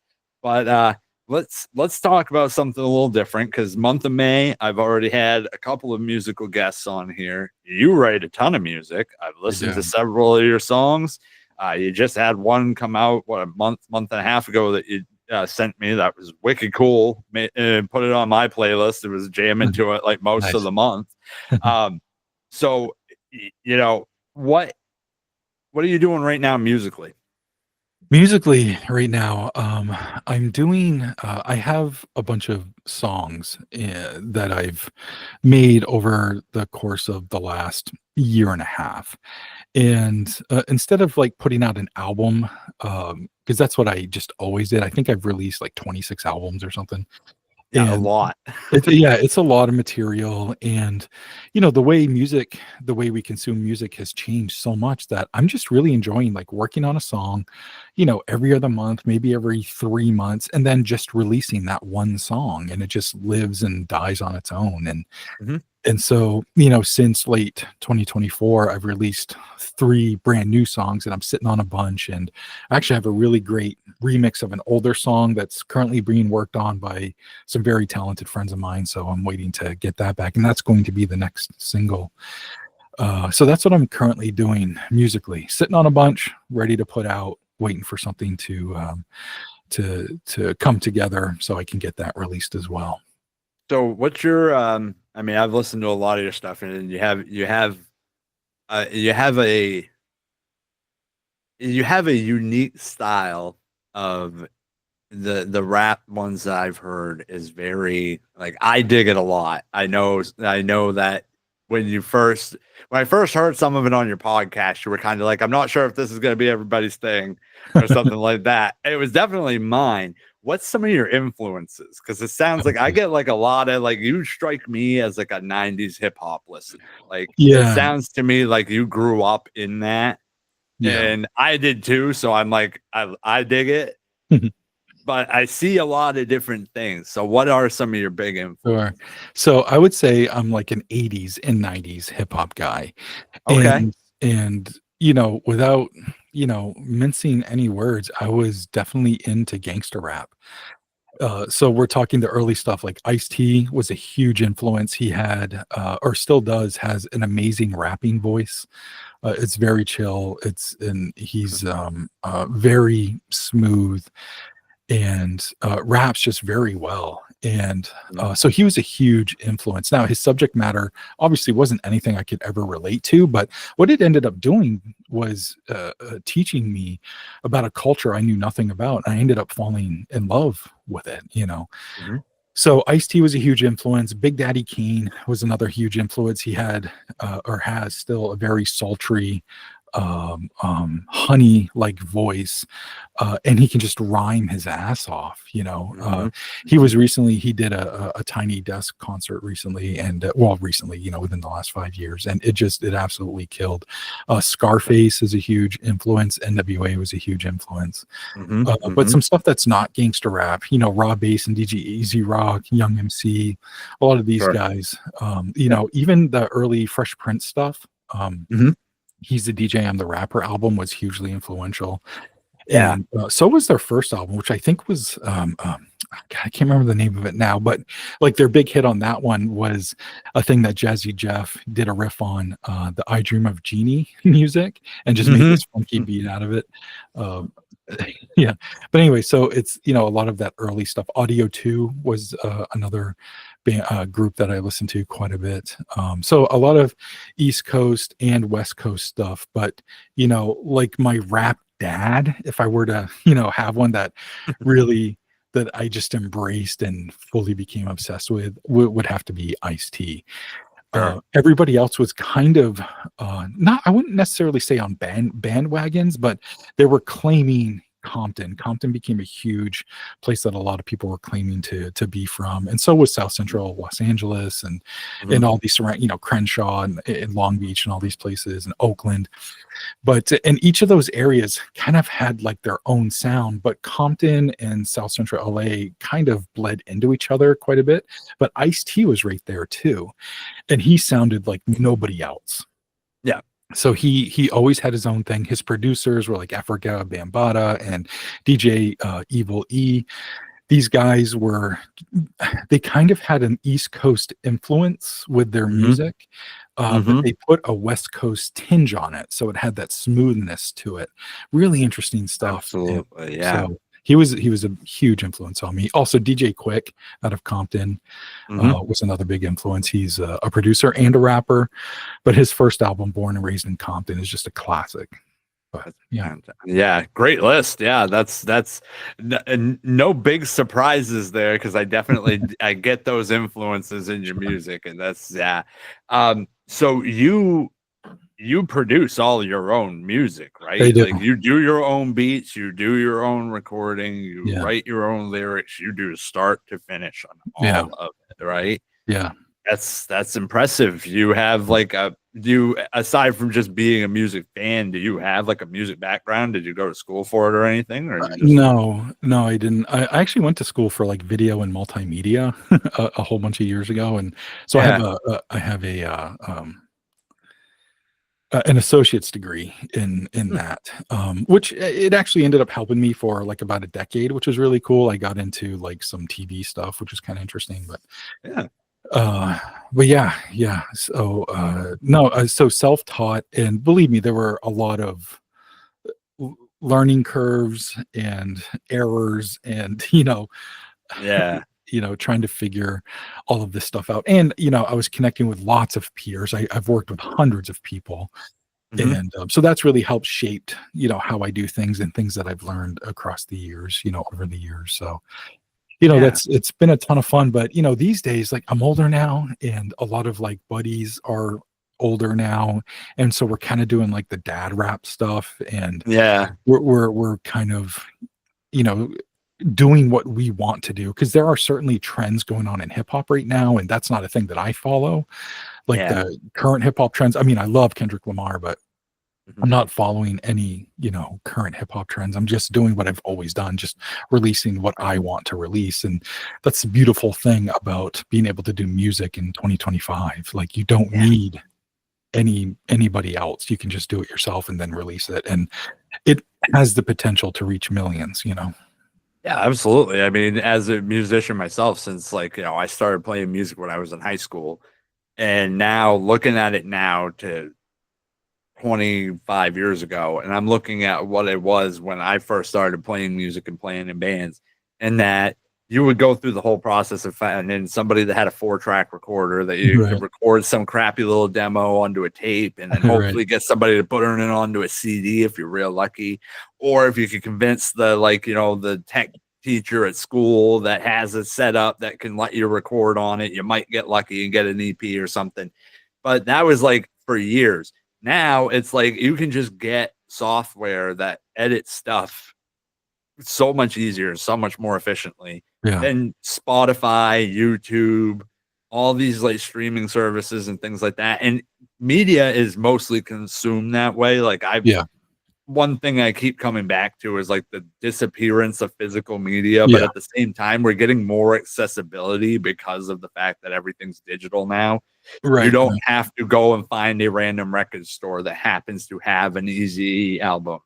But let's talk about something a little different because month of May, I've already had a couple of musical guests on here. You write a ton of music. I've I listened to do. several of your songs. You just had one come out a month and a half ago that you sent me that was wicked cool. Put it on my playlist. It was jamming to it like most of Nice. the month. So you know what are you doing right now musically? Musically, right now, I'm doing. I have a bunch of songs that I've made over the course of the last year and a half, and instead of like putting out an album, because that's what I just always did. I think I've released like 26 albums or something, Yeah, a and lot. it's a lot of material, and the way we consume music has changed so much that I'm just really enjoying like working on a song, every other month, maybe every 3 months, and then just releasing that one song, and it just lives and dies on its own. Mhm. And so, since late 2024, I've released 3 brand new songs, and I'm sitting on a bunch, and I actually have a really great remix of an older song that's currently being worked on by some very talented friends of mine, so I'm waiting to get that back, and that's going to be the next single. So that's what I'm currently doing musically, sitting on a bunch, ready to put out, waiting for something to come together so I can get that released as well. So what's your I mean, I've listened to a lot of your stuff, and you have a unique style of the rap ones that I've heard is very like I dig it a lot. I know that when I first heard some of it on your podcast, you were kind of like, I'm not sure if this is going to be everybody's thing or something like that. It was definitely mine. What's some of your influences? Because it sounds like I Okay. get like a lot of like you strike me as like a 90s hip hop listener. Like it Yeah, sounds to me like you grew up in that. yeah. And I did too. So I'm like, I dig it, but I see a lot of different things. So what are some of your big Sure. influences? So I would say I'm like an 80s and 90s hip hop guy. Okay. And without, mincing any words, I was definitely into gangster rap. So we're talking the early stuff like Ice-T was a huge influence. He had or still does has an amazing rapping voice. It's very chill. And he's very smooth and raps just very well. And Mhm. so he was a huge influence. Now, his subject matter obviously wasn't anything I could ever relate to, but what it ended up doing was teaching me about a culture I knew nothing about. I ended up falling in love with it. Mhm. So Ice-T was a huge influence. Big Daddy Kane was another huge influence. He had or has still a very sultry, honey like voice, and he can just rhyme his ass off. Mhm. He did a Tiny Desk concert recently, and recently, within the last 5 years, and it absolutely killed. Scarface is a huge influence. NWA was a huge influence. Mhm. But Mhm. some stuff that's not gangster rap, Raw Bass and DJ Easy Rock, Young MC, a lot of these Sure. guys, Yeah. even the early Fresh Prince stuff. Mhm. He's the DJ, I'm the Rapper album was hugely influential. Yeah. And so was their first album, which I think was, God, I can't remember the name of it now, but like their big hit on that one was a thing that Jazzy Jeff did a riff on the I Dream of Jeannie music and just made Mhm. this funky beat out of it. Um, yeah. But anyway, so it's, a lot of that early stuff. Audio 2 was another group that I listened to quite a bit. So a lot of East Coast and West Coast stuff. But, like my rap dad, if I were to, have one that I just embraced and fully became obsessed with, would have to be Ice-T. Sure. Everybody else was kind of not, I wouldn't necessarily say on bandwagons, but they were claiming Compton. Compton became a huge place that a lot of people were claiming to be from, and so was South Central Los Angeles and Mhm. all these surround, Crenshaw and Long Beach and all these places and Oakland. But and each of those areas kind of had like their own sound, but Compton and South Central LA kind of bled into each other quite a bit. But Ice-T was right there too, and he sounded like nobody else. Yeah. So he always had his own thing. His producers were like Africa Bambaataa and DJ Evil E. These guys they kind of had an East Coast influence with their Mhm. music, but Mhm. they put a West Coast tinge on it, so it had that smoothness to it. Really interesting stuff. And Absolutely. Yeah. so he was a huge influence on me. Also, DJ Quick out of Compton was another big influence. He's a producer and a rapper, but his first album, Born and Raised in Compton, is just a classic. But yeah, yeah, great list. Yeah, that's no big surprises there, because I definitely I get those influences in your music, and that's yeah. So you produce all your own music, they right? do. Like you do your own beats, you do your own recording, you Yeah. write your own lyrics, you do start to finish on Yeah. all of it, right? Yeah. That's impressive. You have like you, aside from just being a music fan, do you have like a music background? Did you go to school for it or anything, or you just No, I didn't. I actually went to school for like video and multimedia a whole bunch of years ago, and so yeah. I have an associate's degree in Hmm. that, which it actually ended up helping me for like about a decade, which was really cool. I got into like some TV stuff, which was kind of interesting, Yeah. but yeah. So no, so self-taught, and believe me, there were a lot of learning curves and errors, and Yeah. trying to figure all of this stuff out. And I was connecting with lots of peers. I've worked with hundreds of people, Hmm. and so that's really helped shaped how I do things and things that I've learned across the years, over the years. So Yeah. it's been a ton of fun. But these days, like, I'm older now, and a lot of like buddies are older now, and so we're kind of doing like the dad rap stuff, and Yeah. we're kind of you know doing what we want to do, because there are certainly trends going on in hip hop right now, and that's not a thing that I follow, like Yeah. the current hip hop trends. I mean, I love Kendrick Lamar, but Mhm. I'm not following any, current hip hop trends. I'm just doing what I've always done, just releasing what I want to release. And that's the beautiful thing about being able to do music in 2025. Like, you don't Yeah. need anybody else. You can just do it yourself and then release it. And it has the potential to reach millions. Yeah, absolutely. I mean, as a musician myself, since like, I started playing music when I was in high school, and now looking at it now to 25 years ago, and I'm looking at what it was when I first started playing music and playing in bands, and that you would go through the whole process of finding somebody that had a 4-track recorder that you could Right. record some crappy little demo onto a tape, and then Right. hopefully get somebody to put it onto a CD if you're real lucky, or if you could convince the tech teacher at school that has a setup that can let you record on it, you might get lucky and get an EP or something. But that was like for years. Now it's like you can just get software that edits stuff so much easier, so much more efficiently Yeah. than Spotify, YouTube, all these like streaming services and things like that. And media is mostly consumed that way. Like Yeah. one thing I keep coming back to is like the disappearance of physical media, but Yeah. at the same time, we're getting more accessibility because of the fact that everything's digital now. You Right. don't Right. have to go and find a random record store that happens to have an Eazy album.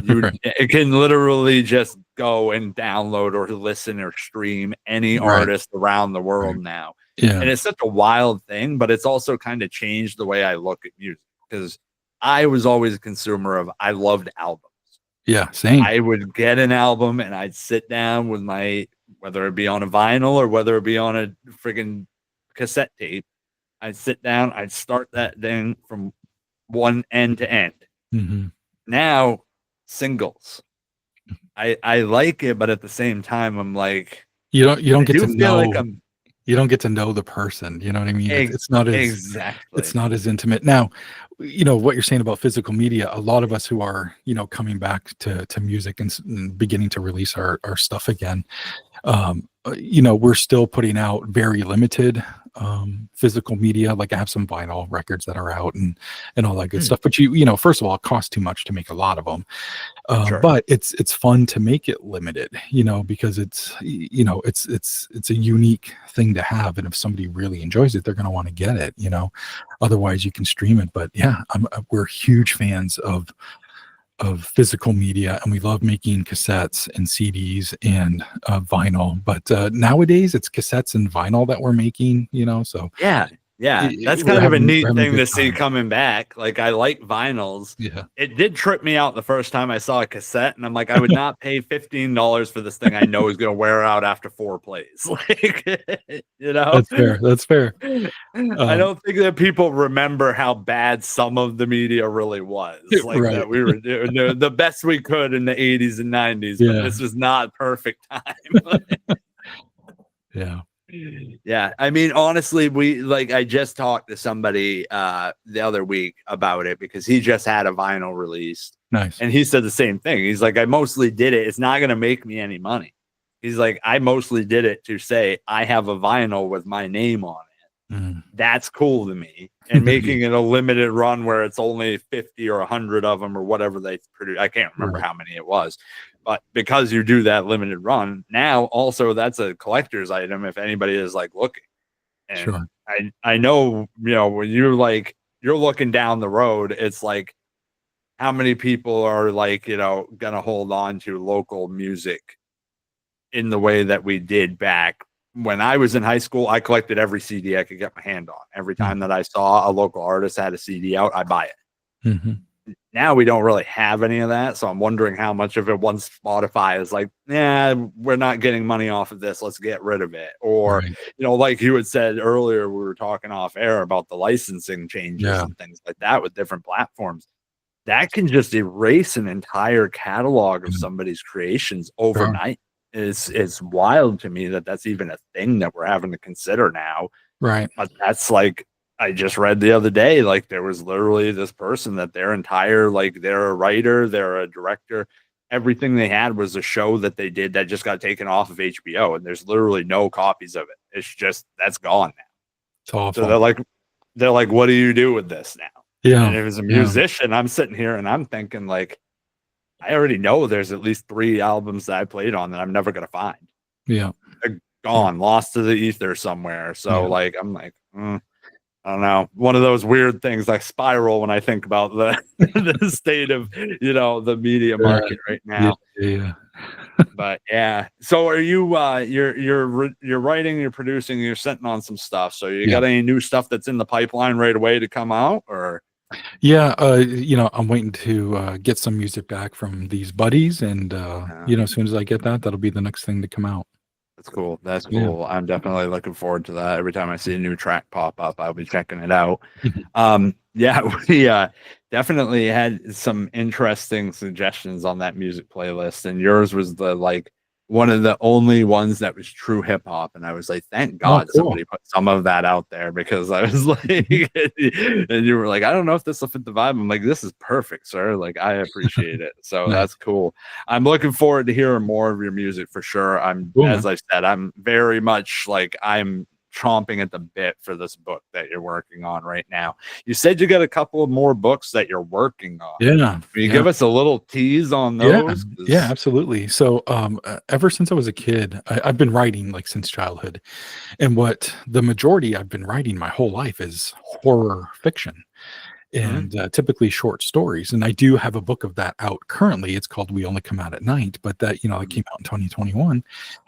Right. It can literally just go and download or listen or stream any Right. artist around the Right. world now. Yeah. And it's such a wild thing, but it's also kind of changed the way I look at music, because I was always a consumer of, I loved albums. Yeah. Same. I would get an album and I'd sit down with whether it be on a vinyl or whether it be on a friggin' cassette tape. I'd sit down, I'd start that thing from one end to end. Hmm. Now, singles. I like it, but at the same time, I'm like, You don't I get to do feel like know I'm you don't get to know the person. You know what I mean? ex- It's exactly. not as intimate. Now, what you're saying about physical media, a lot of us who are, coming back to music and beginning to release our stuff again, we're still putting out very limited physical media. Like, I have some vinyl records that are out, and all that good Hmm, stuff. But first of all, it costs too much to make a lot of them. sure. But it's fun to make it limited, because it's a unique thing to have, and if somebody really enjoys it, they're going to want to get it. Otherwise you can stream it. But yeah, we're huge fans of physical media, and we love making cassettes and CDs and vinyl. But nowadays it's cassettes and vinyl that we're making. So Yeah. Yeah, that's We're kind of a having we're neat having a thing good to see time. coming back. Like, I like vinyls. Yeah. It did trip me out the first time I saw a cassette, and I'm like, I would not pay $15 for this thing I know is gonna wear out after 4 plays. Like, you know? That's fair, that's fair. I Um, don't think that people remember how bad some of the media really was. Like, right. that we were doing the best we could in the '80s and '90s, but Yeah, this was not perfect time. yeah. Yeah, I mean, honestly, I just talked to somebody the other week about it because he just had a vinyl released, Nice. and he said the same thing. He's like, I mostly did it. It's not gonna make me any money. He's like, I mostly did it to say I have a vinyl with my name on it. Mm. That's cool to me. And making it a limited run where it's only 50 or 100 of them or whatever they produce. I can't remember Right. how many it was. But because you do that limited run, now also that's a collector's item if anybody is like looking. And Sure. I know, when you're looking down the road, it's like how many people are like, gonna hold on to local music in the way that we did back when I was in high school. I collected every CD I could get my hand on. Every Mm. time that I saw a local artist had a CD out, I buy it. Mhm. Now we don't really have any of that, so I'm wondering how much of it once Spotify is like, yeah, we're not getting money off of this, let's get rid of it. Or, Right. like you had said earlier, we were talking off air about the licensing changes Yeah. and things like that with different platforms. That can just erase an entire catalog of Yeah. somebody's creations Sure. overnight. It's wild to me that that's even a thing that we're having to consider now. Right. But that's like, I just read the other day, like there was literally this person that their entire, like they're a writer, they're a director. Everything they had was a show that they did that just got taken off of HBO, and there's literally no copies of it. It's just that's gone now. It's So awful. they're like, what do you do with this now? Yeah. And if as a Yeah. musician, I'm sitting here and I'm thinking like, I already know there's at least 3 albums that I played on that I'm never gonna find. Yeah. They're Yeah. gone, lost to the ether somewhere. So Yeah. like, I'm like, I don't know. One of those weird things like spiral when I think about the the state of, the media Yeah. market right Yeah. now. Yeah. But yeah. So are you you're writing, you're producing, you're sitting on some stuff. So you Yeah. got any new stuff that's in the pipeline right away to come out, or Yeah, I'm waiting to, get some music back from these buddies, and, uh, as soon as I get that, that'll be the next thing to come out. that's cool. That's Yeah. cool. I'm definitely looking forward to that. Every time I see a new track pop up, I'll be checking it out. Mhm. Yeah, we definitely had some interesting suggestions on that music playlist, and yours was one of the only ones that was true hip hop, and I was like, thank Oh, God cool. somebody put some of that out there because I was like, Mhm. and you were like, I don't know if this will fit the vibe. I'm like, this is perfect, sir. Like, I appreciate it. So Nice. that's cool. I'm looking forward to hearing more of your music for sure. Cool, As man. I said, I'm very much like I'm chomping at the bit for this book that you're working on right now. You said you got a couple of more books that you're working on. Yeah. Can you Yeah. give us a little tease on Yeah. those? Yeah, absolutely. So, ever since I was a kid, I've been writing, like, since childhood, and what the majority I've been writing my whole life is horror fiction. Mhm. And typically short stories. And I do have a book of that out currently. It's called We Only Come Out at Night, but that, it Mhm. came out in 2021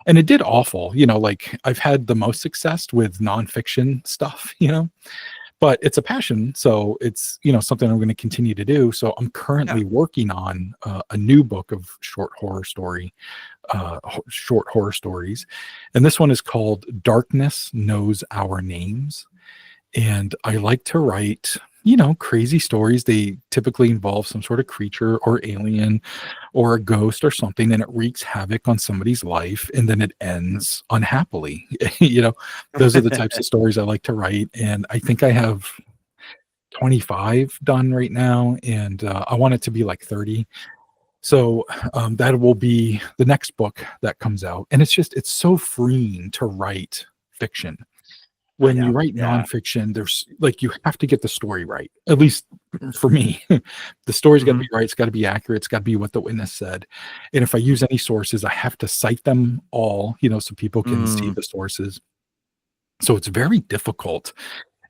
and it did awful. Like I've had the most success with nonfiction stuff, but it's a passion. So it's, something I'm going to continue to do. So I'm Yeah. currently working on a new book of short horror stories. And this one is called Darkness Knows Our Names. And I like to write, crazy stories. They typically involve some sort of creature or alien or a ghost or something, and it wreaks havoc on somebody's life, and then it ends unhappily. Those are the types of stories I like to write. And I think I have 25 done right now, and I want it to be like 30. So that will be the next book that comes out. And it's so freeing to write fiction. I When you know. write Yeah. nonfiction, there's like you have to get the story right. At least for me, the story's got to Mhm. be right. It's got to be accurate. It's got to be what the witness said. And if I use any sources, I have to cite them all, so people can see Mm. the sources. So it's very difficult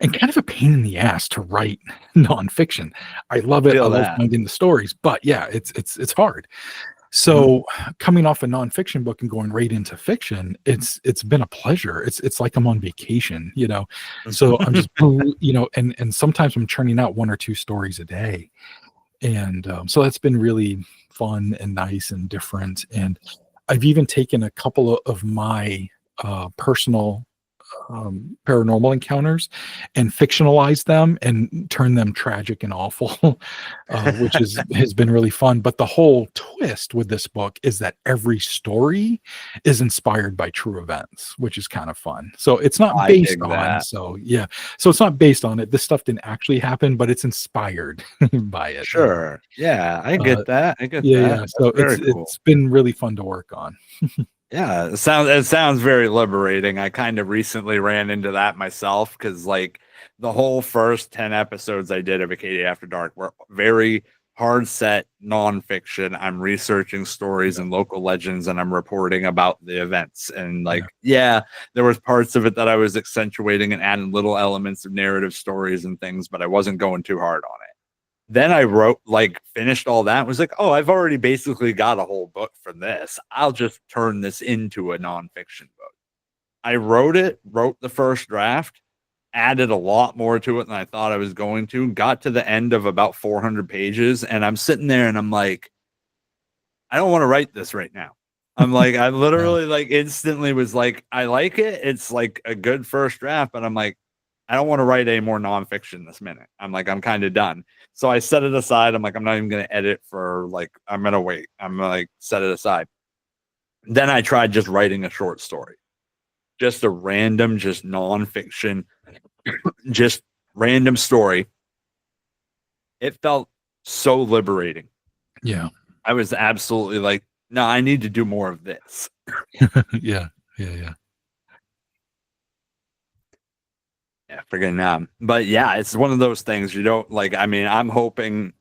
and kind of a pain in the ass to write nonfiction. I love it. I Feel love that. finding the stories, but yeah, it's hard. So coming off a nonfiction book and going right into fiction, it's been a pleasure. It's like I'm on vacation, you know. So I'm just you know, and sometimes I'm churning out 1 or 2 stories a day, and so that's been really fun and nice and different. And I've even taken a couple of my personal paranormal encounters and fictionalize them and turn them tragic and awful, which has been really fun. But the whole twist with this book is that every story is inspired by true events, which is kind of fun. So it's not I based dig on. that. So yeah, so it's not based on it. This stuff didn't actually happen, but it's inspired by it. You know? Sure. Yeah, I Uh, get that. I get yeah, that. yeah. That's So very cool. it's been really fun to work on. Yeah, it sounds very liberating. I kind of recently ran into that myself because like the whole first 10 episodes I did of Acadia After Dark were very hard set nonfiction. I'm researching stories Yeah, and local legends and I'm reporting about the events. And yeah, like, yeah, there was parts of it that I was accentuating and adding little elements of narrative stories and things, but I wasn't going too hard on it. Then I wrote, like, finished all that, was like, oh, I've already basically got a whole book from this. I'll just turn this into a nonfiction book. I wrote the first draft, added a lot more to it than I thought I was going to, got to the end of about 400 pages, and I'm sitting there and I'm like, I don't want to write this right now. I'm like, I yeah. literally like instantly was like, I like it. It's like a good first draft, but I'm like, I don't want to write any more nonfiction this minute. I'm like, I'm kind of done. So I set it aside. I'm like, I'm not even going to edit for like, I'm going to wait. I'm gonna like set it aside. Then I tried just writing a short story, just a random, just nonfiction, just random story. It felt so liberating. Yeah. I was absolutely like, no, I need to do more of this. Yeah. Yeah. Yeah. Yeah, friggin' but yeah, it's one of those things you don't like. I mean, I'm hoping.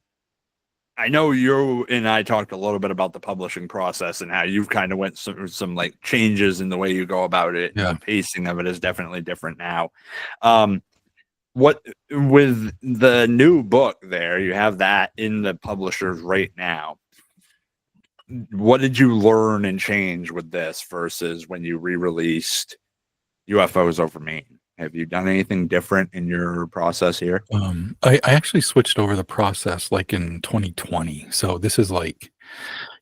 I know you and I talked a little bit about the publishing process and how you've kind of went through some like changes in the way you go about it, and Yeah. the pacing of it is definitely different now. Um, what with the new book there, you have that in the publishers right now. What did you learn and change with this versus when you re-released UFOs over Maine? Have you done anything different in your process here? I actually switched over the process like in 2020. So this is like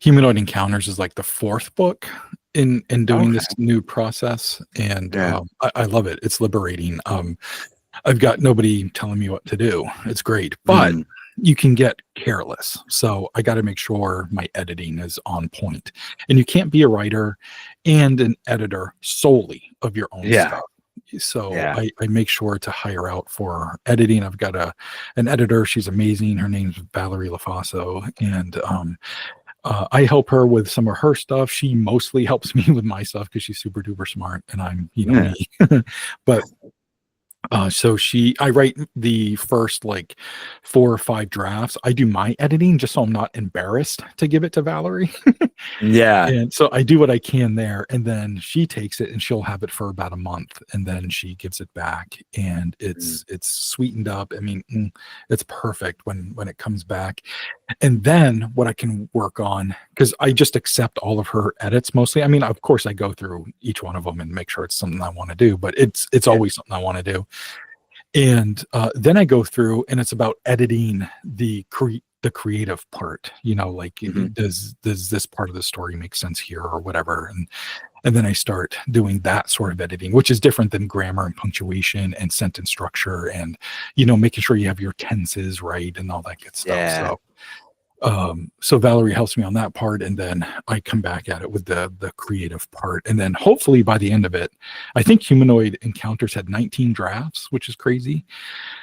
Humanoid Encounters is like the 4th book in doing Okay. this new process, and Yeah. I love it. It's liberating. I've got nobody telling me what to do. It's great, but Mm, you can get careless. So I got to make sure my editing is on point. And you can't be a writer and an editor solely of your own yeah. stuff. So Yeah. I make sure to hire out for editing. I've got an editor. She's amazing. Her name's Valerie LaFaso, and I help her with some of her stuff. She mostly helps me with my stuff because she's super duper smart, and I'm Yeah. me. But so I write the first like 4 or 5 drafts. I do my editing just so I'm not embarrassed to give it to Valerie. Yeah. And so I do what I can there, and then she takes it and she'll have it for about a month, and then she gives it back, and Mm, it's sweetened up. I mean, it's perfect when it comes back. And then what I can work on, because I just accept all of her edits mostly. I mean, of course, I go through each one of them and make sure it's something I want to do, but it's yeah. always something I want to do. And then I go through, and it's about editing the creative part. You know, like Mhm. does this part of the story make sense here or whatever? And then I start doing that sort of editing, which is different than grammar and punctuation and sentence structure, and making sure you have your tenses right and all that good stuff. Yeah. So Valerie helps me on that part, and then I come back at it with the creative part, and then hopefully by the end of it, I think Humanoid Encounters had 19 drafts, which is crazy.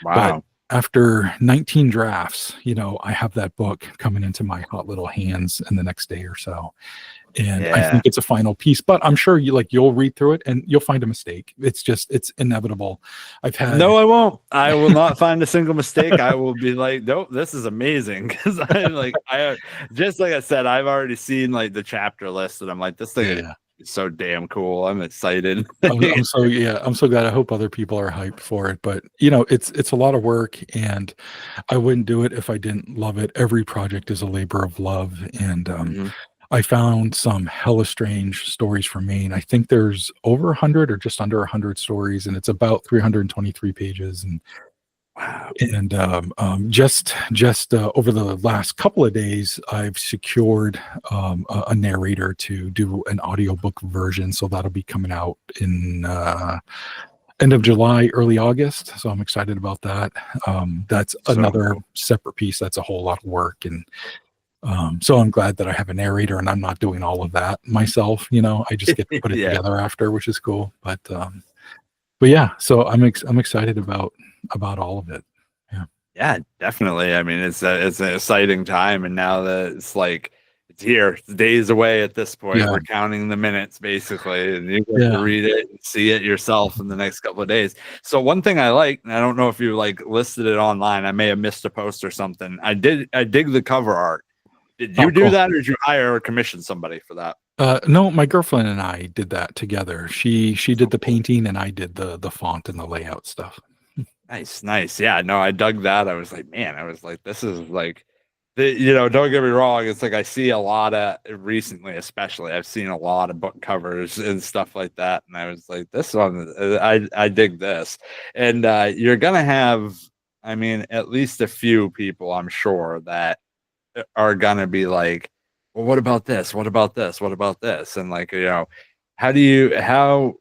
But Wow. after 19 drafts, I have that book coming into my hot little hands in the next day or so. And I Yeah. think it's a final piece, but I'm sure you'll read through it and you'll find a mistake. It's inevitable. I've had No, I won't. I will not find a single mistake. I will be like, nope, this is amazing. Because I just like I said, I've already seen like the chapter list, and I'm like, this thing yeah. is so damn cool. I'm excited. I'm so glad. I hope other people are hyped for it, but it's a lot of work, and I wouldn't do it if I didn't love it. Every project is a labor of love, and Mhm. I found some hella strange stories from Maine. I think there's over 100 or just under 100 stories, and it's about 323 pages. Wow. And over the last couple of days, I've secured a narrator to do an audiobook version. So that'll be coming out in end of July, early August. So I'm excited about that. That's So another cool. separate piece. That's a whole lot of work. And so I'm glad that I have a narrator and I'm not doing all of that myself. I just get to put it Yeah. together after, which is cool. But yeah, so I'm excited about all of it. Yeah. Yeah, definitely. I mean, it's an exciting time, and now that it's like it's here, it's days away at this point. Yeah. We're counting the minutes basically, and you get to Yeah. read it and see it yourself in the next couple of days. So one thing I like, and I don't know if you like listed it online, I may have missed a post or something. I dig the cover art. Did Oh, you do cool. that, or did you hire or commission somebody for that? No, my girlfriend and I did that together. She So did the cool. painting and I did the font and the layout stuff. Nice, nice. Yeah, no, I dug that. I was like, man, I was like, this is like don't get me wrong. It's like I see a lot of recently, especially I've seen a lot of book covers and stuff like that. And I was like, this one, I dig this. And you're gonna have, I mean, at least a few people, I'm sure, that are gonna be like, well, what about this? What about this? What about this? And like, how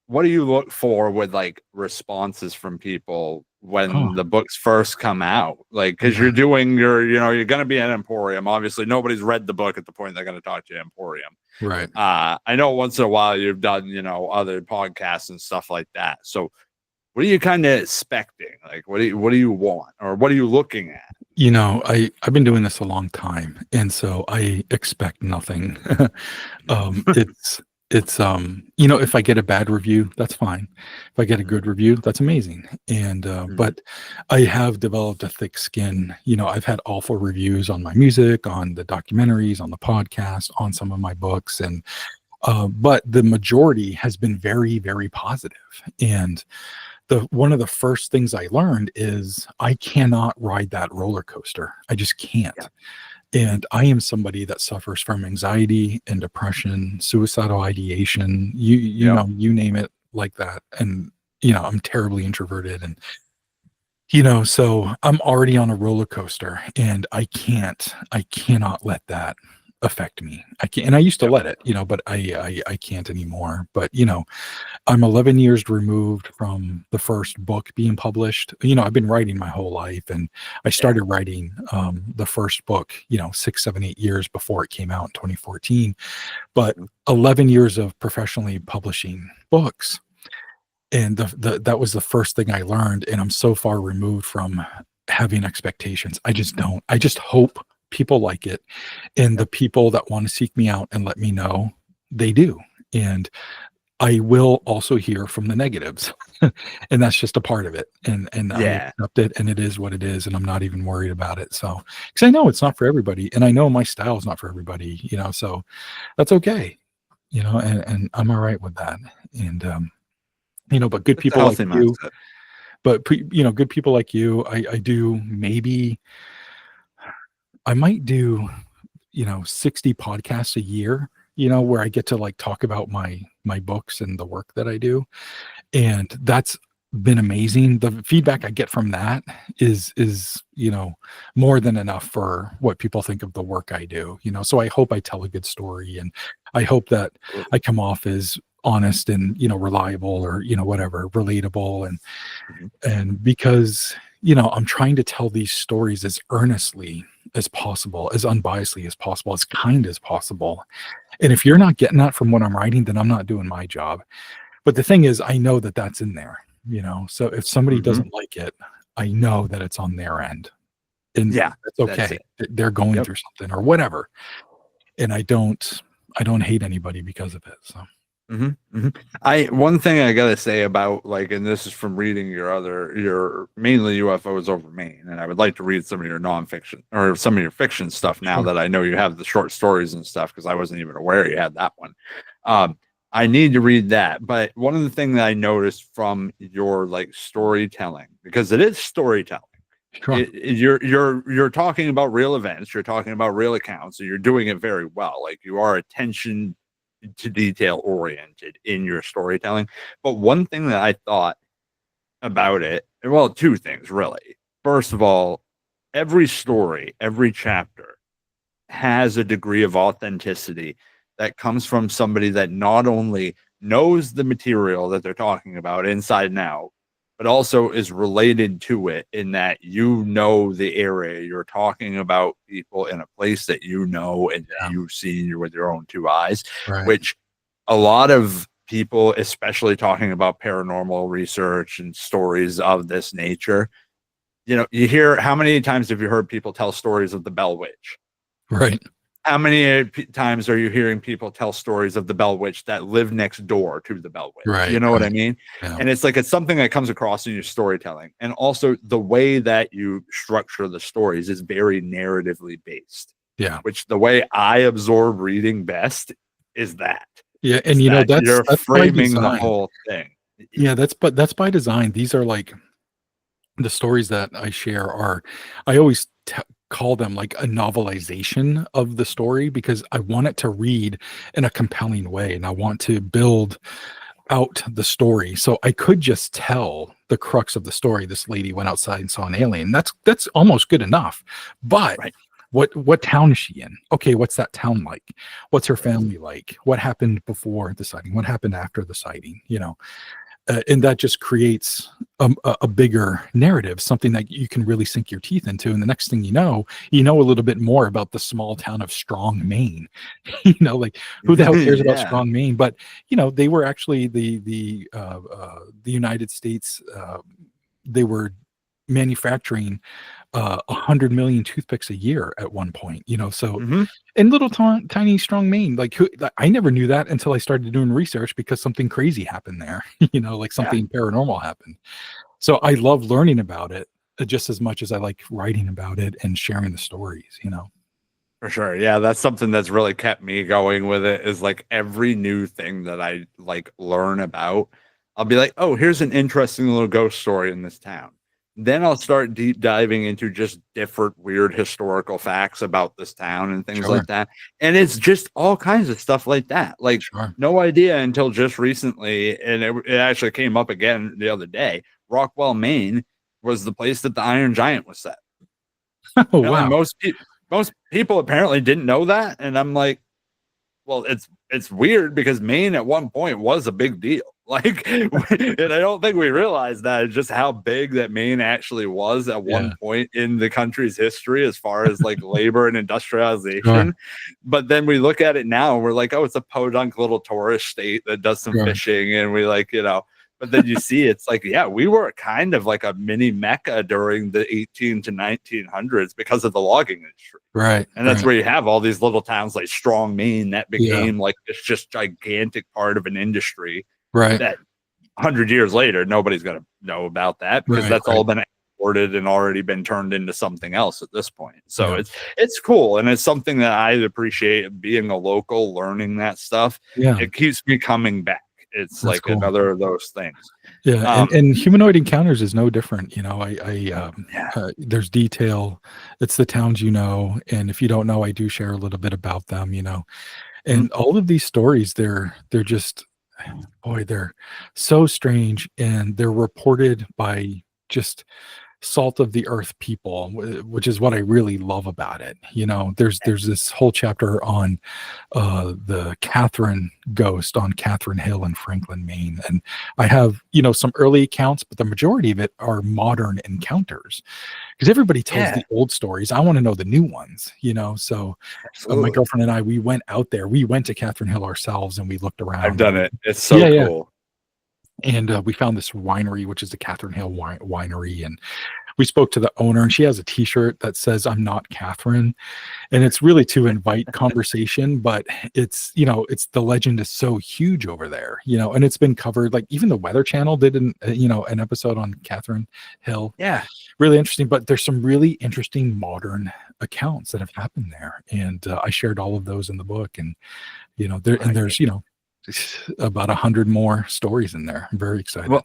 what do you look for with like responses from people Oh, when the books first come out? Like, because yeah, you're doing you're going to be an Emporium. Obviously, nobody's read the book at the point they're going to talk to you Emporium. right. I know once in a while you've done, other podcasts and stuff like that. So, what are you kind of expecting? Like, what do you want, or what are you looking at? I've been doing this a long time, and so I expect nothing. um, it's if I get a bad review, that's fine. If I get a good review, that's amazing. And Mhm. but I have developed a thick skin. I've had awful reviews on my music, on the documentaries, on the podcast, on some of my books, and but the majority has been very, very positive. And the one of the first things I learned is I cannot ride that roller coaster. I just Yeah. can't. Mhm. And I am somebody that suffers from anxiety and depression, suicidal ideation, Yep. you name it like that. And I'm terribly introverted, and so I'm already on a roller coaster and I cannot let that affect me. I can't, and I used to Yep. let it, but I can't anymore. But I'm 11 years removed from the first book being published. I've been writing my whole life, and I Yeah. started writing the first book, 6, 7, 8 years before it came out in 2014. But Mhm. 11 years of professionally publishing books, and that was the first thing I learned. And I'm so far removed from having expectations. I just don't. I just hope people like it, and the Yep. people that want to seek me out and let me know, they do. And I will also hear from the negatives, and that's just a part of it, and I Yeah. accept it, and it is what it is, and I'm not even worried about it. So, because I know it's not for everybody, and I know my style is not for everybody, so that's okay, and I'm all right with that. And but good It's a people like healthy you, mindset. good people like you, I do maybe I might do 60 podcasts a year, where I get to like talk about my books and the work that I do, and that's been amazing. The feedback I get from that is more than enough for what people think of the work I do. So I hope I tell a good story, and I hope that I come off as honest and reliable, or whatever, relatable, Mhm. and because I'm trying to tell these stories as earnestly as possible, as unbiasedly as possible, as kind as possible. And if you're not getting that from what I'm writing, then I'm not doing my job. But the thing is, I know that that's in there, so if somebody Mhm. doesn't like it, I know that it's on their end, and Yeah. that's That's okay. it. They're going Yep. through something or whatever, and I don't hate anybody because of it. So Mhm, mhm. I One thing I gotta say about like, and this is from reading your mainly UFOs over Maine, and I would like to read some of your nonfiction or some of your fiction stuff now sure. that I know you have the short stories and stuff because I wasn't even aware you had that one. Um, I need to read that, but one of the things that I noticed from your like storytelling, because it is storytelling. Sure. You're talking about real events, you're talking about real accounts, and you're doing it very well. Like, you are attention to detail oriented in your storytelling. But one thing that I thought about it, well, two things really. First of all, every story, every chapter has a degree of authenticity that comes from somebody that not only knows the material that they're talking about inside and out, but also is related to it, in that you know the area, you're talking about people in a place that you know and Yeah. you've seen with your own two eyes, Right. which a lot of people, especially talking about paranormal research and stories of this nature, you hear, how many times have you heard people tell stories of the Bell Witch? Right. How many times are you hearing people tell stories of the Bell Witch that live next door to the Bell Witch? You Right. know what I Right. mean? Yeah. And it's like, it's something that comes across in your storytelling. And also the way that you structure the stories is very narratively based, Yeah. which the way I absorb reading best is that. Yeah. It's And that that's you're by framing the design. whole thing. Yeah, that's by design. These are like the stories that I share are, I always call them like a novelization of the story, because I want it to read in a compelling way and I want to build out the story. So I could just tell the crux of the story. This lady went outside and saw an alien. That's almost good enough. But Right. what town is she in? Okay, what's that town like? What's her family like? What happened before the sighting? What happened after the sighting? And that just creates a bigger narrative, something that you can really sink your teeth into. And the next thing you know a little bit more about the small town of Strong, Maine. Like, who the hell cares about Yeah. Strong, Maine? But they were actually the United States. They were manufacturing 100 million toothpicks a year at one point. So Hmm. in little tiny Strong, Maine, like I never knew that until I started doing research, because something crazy happened there. Like Yeah. something paranormal happened. So I love learning about it just as much as I like writing about it and sharing the stories. For sure. Yeah, that's something that's really kept me going with it, is like every new thing that I like learn about, I'll be like, "Oh, here's an interesting little ghost story in this town." Then I'll start deep diving into just different weird historical facts about this town and things Sure. like that. And it's just all kinds of stuff like that. Like, Sure. no idea until just recently, and it actually came up again the other day. Rockwell, Maine was the place that the Iron Giant was set. Oh, Apparently, wow. most people apparently didn't know that, and I'm like, well, it's weird because Maine at one point was a big deal. Like, and I don't think we realized that, just how big that Maine actually was at one Yeah. point in the country's history as far as like labor and Sure. industrialization. But then we look at it now and we're like, oh, it's a podunk little tourist state that does some Sure. fishing, and we like, but then you see it's like, yeah, we were kind of like a mini Mecca during the 18 to 1900s because of the logging industry. Right. And that's Right. where you have all these little towns like Strong, Maine, that Yeah. became like this just gigantic part of an industry Right. that 100 years later, nobody's going to know about that, because Right. that's Right. all been exported and already been turned into something else at this point. So Yeah. it's cool. And it's something that I appreciate, being a local, learning that stuff. Yeah. It keeps me coming back. It's That's like cool. another of those things. Yeah, and Um, and Humanoid Encounters is no different. yeah. There's detail. It's the towns, and if you don't know, I do share a little bit about them. Mhm. And all of these stories, they're just, boy, they're so strange, and they're reported by just salt of the earth people, which is what I really love about it. There's this whole chapter on the Catherine ghost on Catherine Hill in Franklin, Maine. And I have, some early accounts, but the majority of it are modern encounters, because everybody tells Yeah, the old stories. I want to know the new ones. So my absolutely. girlfriend and I, we went out there. We went to Catherine Hill ourselves and we looked I've around. done it. It's so Yeah, yeah. cool. And we found this winery, which is the Catherine Hill Winery. And we spoke to the owner, and she has a T-shirt that says "I'm not Catherine," and it's really to invite conversation. But it's the legend is so huge over there, and it's been covered. Like, even the Weather Channel did an episode on Catherine Hill. Yeah. Really interesting. But there's some really interesting modern accounts that have happened there, and I shared all of those in the book. And there's about 100 more stories in there. I'm very excited. Well,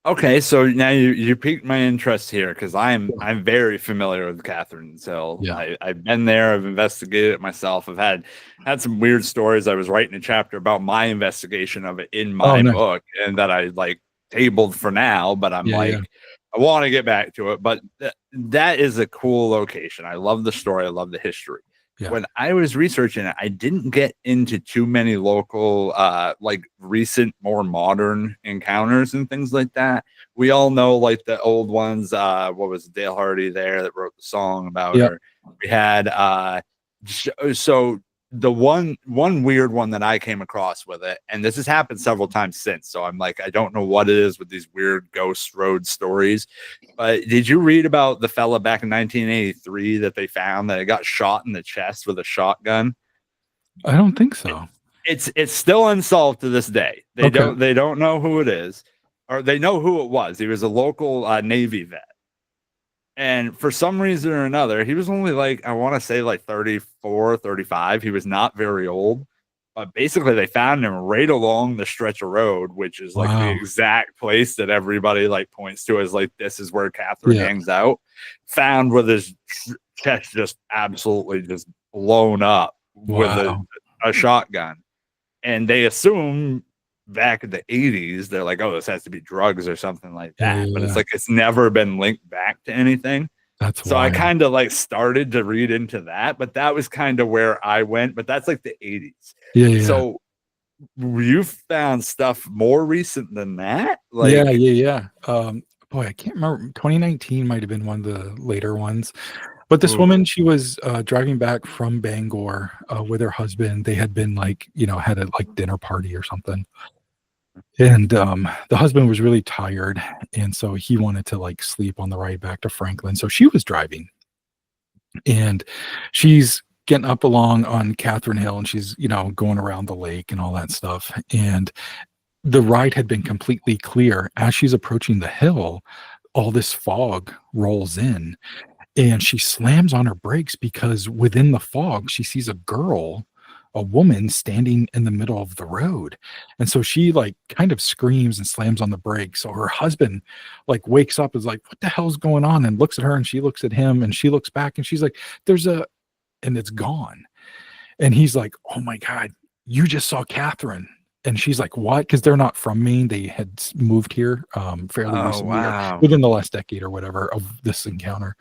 Okay, so now you piqued my interest here because I'm very familiar with Catherine's Hill. Yeah. I've been there. I've investigated it myself. I've had some weird stories. I was writing a chapter about my investigation of it in Oh, my nice. book, and that I like tabled for now. But I'm Yeah, yeah, like, I want to get back to it. But that is a cool location. I love the story. I love the history. yeah. When I was researching it, I didn't get into too many local, like recent, more modern encounters and things like that. We all know like the old ones. What was it, Dale Hardy there that wrote the song about Yep. her? We had so the one weird one that I came across with it, and this has happened several times since. So I'm like, I don't know what it is with these weird ghost road stories. Did you read about the fella back in 1983 that they found that got shot in the chest with a shotgun? I don't think so. It's still unsolved to this day. Okay. They don't know who it is, or they know who it was. He was a local Navy vet, and for some reason or another, he was only like, I want to say like 34, 35. He was not very old. But basically, they found him right along the stretch of road, which is like the Wow. exact place that everybody like points to as like, this is where Catherine Yeah. hangs out. Found with his chest just absolutely just blown up with Wow. a shotgun. And they assume back in the 80s, they're like, oh, this has to be drugs or something like Yeah, that. But yeah, it's yeah. like, it's never been linked back to anything. That's So I wild. kind of like started to read into that, but that was kind of where I went. But that's like the 80s. Yeah, yeah. So you found stuff more recent than that? Yeah, Like, yeah, yeah. Boy, I can't remember. 2019 might have been one of the later ones. But this ooh, woman, she was driving back from Bangor with her husband. They had been like, had a like dinner party or something. And the husband was really tired, and so he wanted to like sleep on the ride back to Franklin. So she was driving, and she's getting up along on Catherine Hill, and she's going around the lake and all that stuff. And the ride had been completely clear. As she's approaching the hill, all this fog rolls in, and she slams on her brakes because within the fog, she sees a woman standing in the middle of the road. And so she like kind of screams and slams on the brakes. So her husband like wakes up, is like, what the hell's going on? And looks at her, and she looks at him, and she looks back, and she's like, and it's gone. And he's like, oh my God, you just saw Catherine. And she's like, what? Because they're not from Maine. They had moved here fairly oh recently, or wow, within the last decade or whatever of this encounter.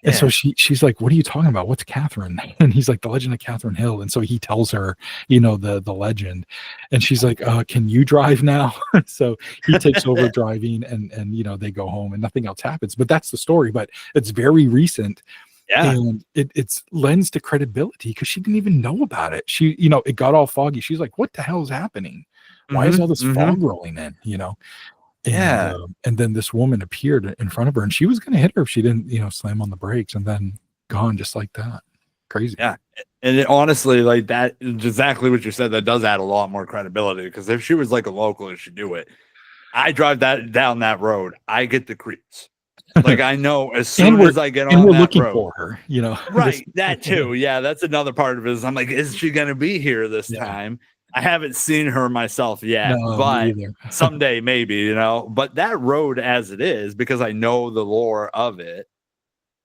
And so yeah, she's like, "What are you talking about? What's Catherine?" And he's like, "The Legend of Catherine Hill." And so he tells her, the legend, and she's like, "Can you drive now?" So he takes over driving, and they go home, and nothing else happens. But that's the story. But it's very recent, yeah, and it's lends to credibility because she didn't even know about it. She, it got all foggy. She's like, "What the hell is happening? Why is all this mm-hmm, fog rolling in?" And yeah, and then this woman appeared in front of her, and she was going to hit her if she didn't slam on the brakes, and then gone just like that. Crazy. yeah. And honestly, like that, exactly what you said, that does add a lot more credibility. Because if she was like a local and she do it, I drive that down that road, I get the creeps. Like I know as and soon we're as I get and on we're that looking road. for her, this. Right, that too. Yeah, that's another part of it. Is I'm like, is she gonna be here this Yeah. time? I haven't seen her myself yet, No, me but either. someday maybe, But that road as it is, because I know the lore of it,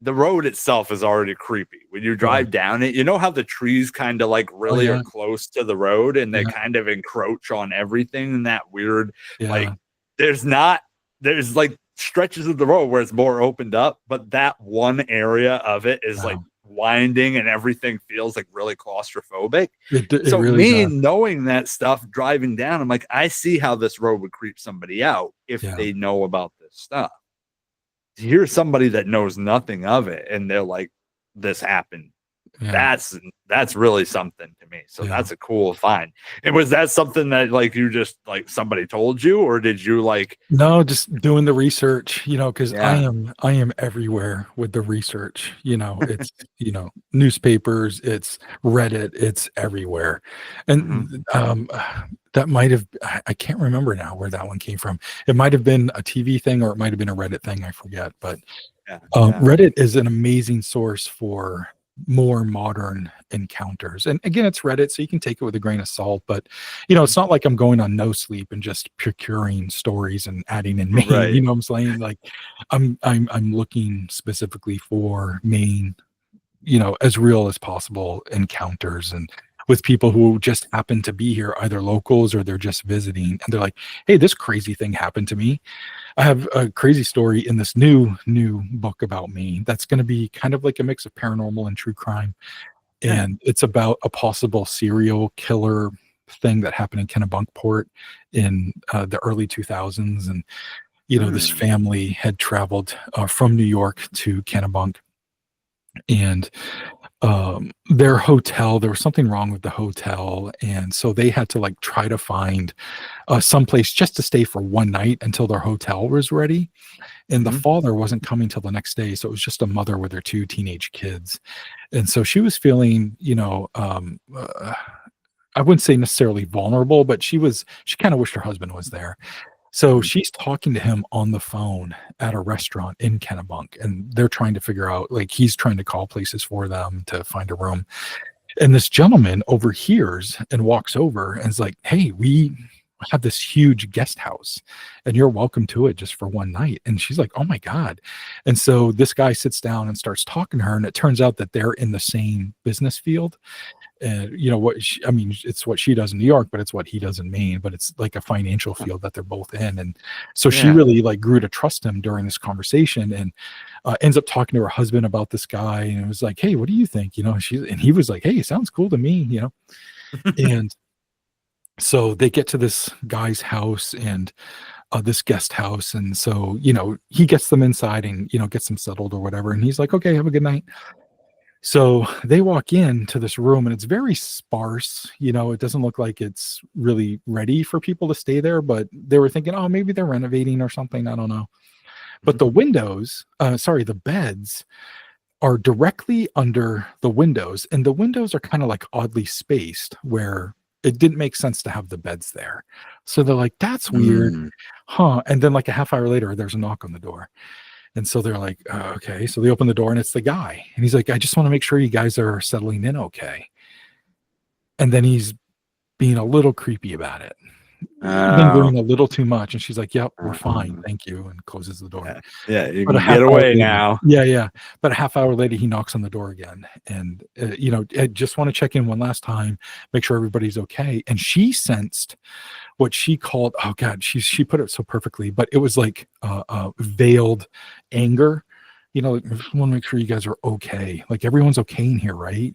the road itself is already creepy. When you Yeah. drive down it, you know how the trees kind of like Oh, really are yeah. close to the road and they Yeah. kind of encroach on everything in that weird, like Yeah. there's not there's like stretches of the road where it's more opened up, but that one area of it is like Wow. winding and everything feels like really claustrophobic. It So really me does. knowing that stuff driving down, I'm like, I see how this road would creep somebody out if Yeah. they know about this stuff. Here's somebody that knows nothing of it and they're like, this happened. Yeah. That's really something to me. So Yeah. that's a cool find. And was that something that like you just like somebody told you, or did you like, No, just doing the research, because I yeah, am I am everywhere with the research. It's newspapers, it's Reddit, it's everywhere. mhm, And that might have I can't remember now where that one came from. It might have been a TV thing, or it might have been a Reddit thing, I forget. But yeah, yeah, Reddit is an amazing source for more modern encounters. And again, it's Reddit, so you can take it with a grain of salt. But it's not like I'm going on No Sleep and just procuring stories and adding in Maine. You Right. know what I'm saying? Like, I'm looking specifically for Maine, as real as possible encounters, and with people who just happen to be here, either locals or they're just visiting, and they're like, hey, this crazy thing happened to me. I have a crazy story in this new book about me that's going to be kind of like a mix of paranormal and true crime, Yeah. and it's about a possible serial killer thing that happened in Kennebunkport in the early 2000s. And this Mm. family had traveled from New York to Kennebunk, and their hotel, there was something wrong with the hotel, and so they had to like try to find someplace just to stay for one night until their hotel was ready. And the Mhm. father wasn't coming till the next day, so it was just a mother with her two teenage kids. And so she was feeling, I wouldn't say necessarily vulnerable, but she kind of wished her husband was there. So Mhm. she's talking to him on the phone at a restaurant in Kennebunk, and they're trying to figure out, like, he's trying to call places for them to find a room. And this gentleman overhears and walks over and is like, hey, we have this huge guest house and you're welcome to it just for one night. And she's like, oh my God. And so this guy sits down and starts talking to her. And it turns out that they're in the same business field. And I mean, it's what she does in New York, but it's what he does in Maine, but it's like a financial field that they're both in. And so she Yeah. really like grew to trust him during this conversation, and ends up talking to her husband about this guy. And it was like, hey, what do you think? And he was like, hey, sounds cool to me. And so they get to this guy's house, and this guest house. And so, he gets them inside and, gets them settled or whatever. And he's like, okay, have a good night. So they walk into this room and it's very sparse. It doesn't look like it's really ready for people to stay there, but they were thinking, oh, maybe they're renovating or something. I don't know. But Mhm. the beds are directly under the windows, and the windows are kind of like oddly spaced where it didn't make sense to have the beds there. So they're like, that's weird. Mm. Huh. And then like a half hour later, there's a knock on the door. And so they're like, okay. So they open the door and it's the guy. And he's like, I just want to make sure you guys are settling in okay. And then he's being a little creepy about it, Oh. lingering a little too much. And she's like, yep, we're fine. Uh, Thank you. And closes the door. yeah. Yeah. You But a can half get hour away later, now. yeah, yeah. But a half hour later, he knocks on the door again. And, I just want to check in one last time, make sure everybody's okay. And she sensed what she called, oh God, she put it so perfectly, but it was like veiled anger. Like, I just want to make sure you guys are okay. Like, everyone's okay in here, right?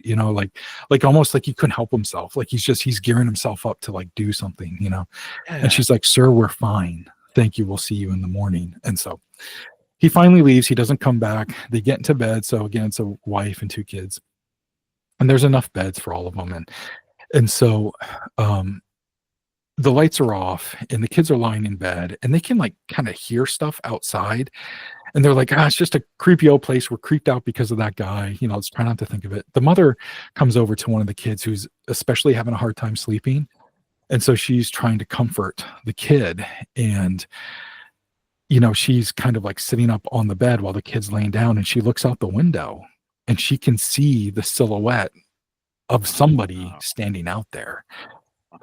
Like almost like he couldn't help himself. Like he's gearing himself up to like do something. And Yeah. she's like, sir, we're fine. Thank you. We'll see you in the morning. And so he finally leaves. He doesn't come back. They get into bed. So again, it's a wife and two kids, and there's enough beds for all of them. And so um, the lights are off, and the kids are lying in bed, and they can like kind of hear stuff outside. And they're like, it's just a creepy old place. We're creeped out because of that guy. Let's try not to think of it. The mother comes over to one of the kids who's especially having a hard time sleeping. And so she's trying to comfort the kid. And she's kind of like sitting up on the bed while the kid's laying down, and she looks out the window and she can see the silhouette of somebody Oh. standing out there.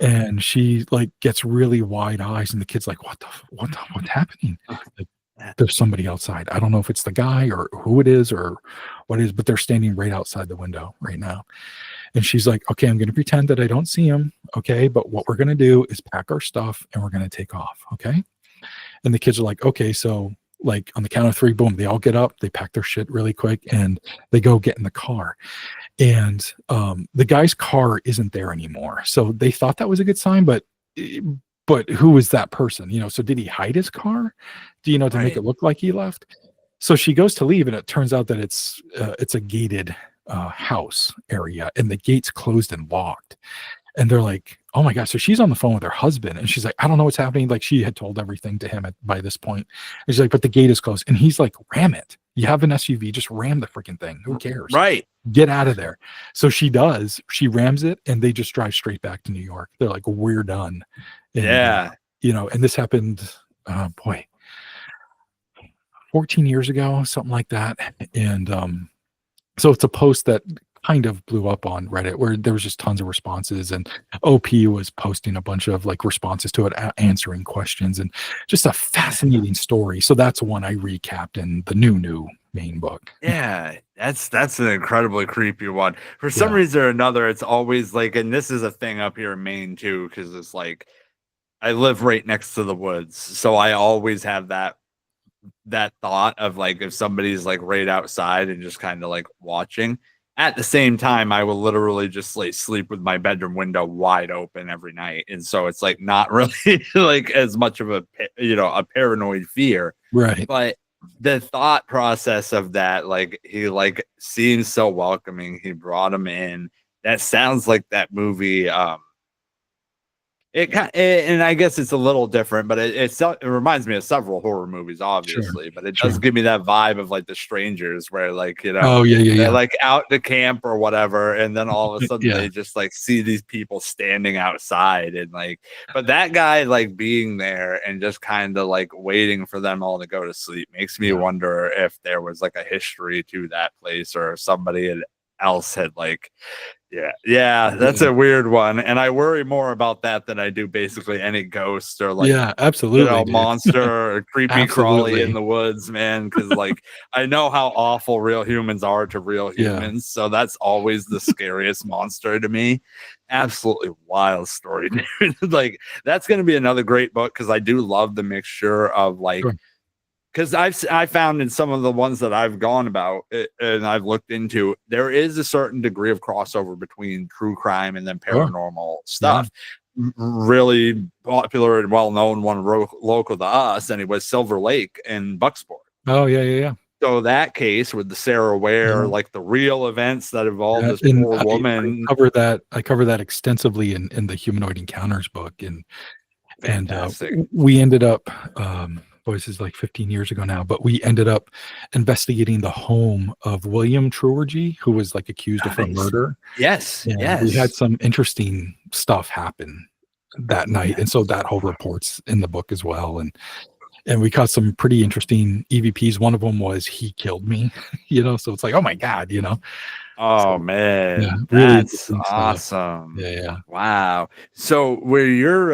And she like gets really wide eyes, and the kid's like, what's happening? Like, there's somebody outside. I don't know if it's the guy or who it is or what it is, but they're standing right outside the window right now. And she's like, okay, I'm going to pretend that I don't see him. Okay. But what we're going to do is pack our stuff and we're going to take off. Okay. And the kids are like, okay, so like on the count of three, boom, they all get up, they pack their shit really quick, and they go get in the car. And the guy's car isn't there anymore. So they thought that was a good sign, but who is that person? So did he hide his car? To make Right. it look like he left? So she goes to leave, and it turns out that it's a gated house area, and the gate's closed and locked. And they're like, oh my gosh. So she's on the phone with her husband, and she's like, I don't know what's happening. Like, she had told everything to him by this point. And she's like, but the gate is closed. And he's like, ram it. You have an SUV, just ram the freaking thing. Who cares? Right. Get out of there. So she does. She rams it, and they just drive straight back to New York. They're like, we're done. And, Yeah. and this happened, boy, 14 years ago, something like that. And so it's a post that kind of blew up on Reddit, where there was just tons of responses, and OP was posting a bunch of like responses to it, answering questions, and just a fascinating story. So that's one I recapped in the new main book. Yeah, that's an incredibly creepy one. For some Yeah, reason or another, it's always like, and this is a thing up here in Maine too, because it's like I live right next to the woods, so I always have that thought of like if somebody's like right outside and just kind of like watching. At the same time, I will literally just like sleep with my bedroom window wide open every night, and so it's like not really like as much of a a paranoid fear, right. but the thought process of that, like he like seems so welcoming, he brought him in. That sounds like that movie. And I guess it's a little different, but it reminds me of several horror movies, Sure, obviously. But it does sure. give me that vibe of like The Strangers, where like Oh yeah, yeah, they're yeah, like out to camp or whatever, and then all of a sudden yeah, they just like see these people standing outside, and like, but that guy like being there and just kind of like waiting for them all to go to sleep makes me yeah, wonder if there was like a history to that place, or if somebody else had like yeah, that's yeah. a weird one, and I worry more about that than I do basically any ghost or like, Yeah, absolutely, dude. monster or creepy crawly in Absolutely. the woods, man. Because like I know how awful real humans are to real Yeah. humans, so that's always the scariest monster to me. Absolutely wild story, dude. Like that's gonna be another great book because I do love the mixture of like Sure. because I found in some of the ones that I've gone about and I've looked into, there is a certain degree of crossover between true crime and then Sure. paranormal Yeah. stuff. Really popular and well known one local to us, and it was Silver Lake in Bucksport. Oh, yeah, yeah, yeah. So that case with the Sarah Ware, Yeah. like the real events that involved Yeah, this and poor I woman. cover that extensively in the Humanoid Encounters book, and Fantastic. we ended up, boy, this is like 15 years ago now, but we ended up investigating the home of William Truergy, who was like accused of her Nice. murder, Yes. and we had Yes. some interesting stuff happen that night, and so that whole report's in the book as well, and we caught some pretty interesting EVPs. One of them was "He killed me," so it's like, oh my god, Oh so yeah, man, really that's interesting stuff. awesome. Yeah, yeah. Wow. So where you're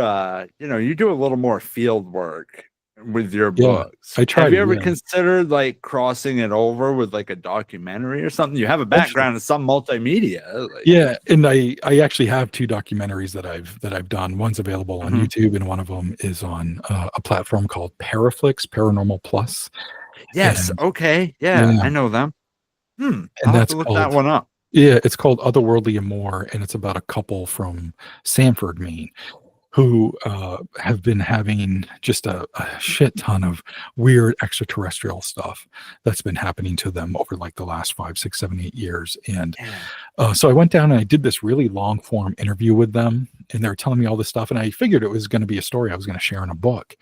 you do a little more field work with your Yeah, books. I Have try to, you ever yeah. considered like crossing it over with like a documentary or something? You have a Eventually. background in some multimedia. Like Yeah, and I actually have 2 documentaries that I've done. One's available on Mhm. YouTube, and one of them is on, a platform called Paraflix, Paranormal Plus, Yes, and okay. Yeah, yeah, I know them. and I'll have that's to look that called one up. yeah, it's called Otherworldly and More, and it's about a couple from Sanford, Maine, who have been having just a shit ton of weird extraterrestrial stuff that's been happening to them over like the last 5, 6, 7, 8 years. And Yeah. so I went down and I did this really long form interview with them, and they were telling me all this stuff. And I figured it was going to be a story I was going to share in a book.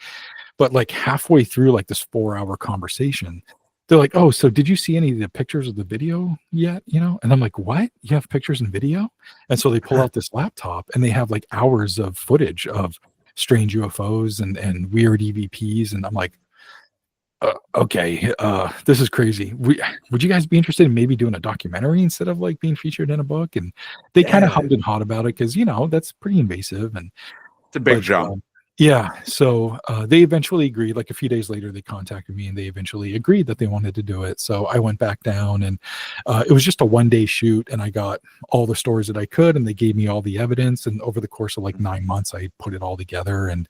But like halfway through like this 4 hour conversation, they're like, "Oh, so did you see any of the pictures of the video yet?" And I'm like, "What? You have pictures and video?" And so they pull out this laptop and they have like hours of footage of strange UFOs and weird EVPs, and I'm like, okay, this is crazy. Would you guys be interested in maybe doing a documentary instead of like being featured in a book?" And they kind of Yeah. hummed and hawed about it because that's pretty invasive, It's a big but jump. yeah, so they eventually agreed. Like a few days later, they contacted me and they eventually agreed that they wanted to do it. So I went back down, and it was just a 1 day shoot, and I got all the stories that I could, and they gave me all the evidence. And over the course of like 9 months, I put it all together and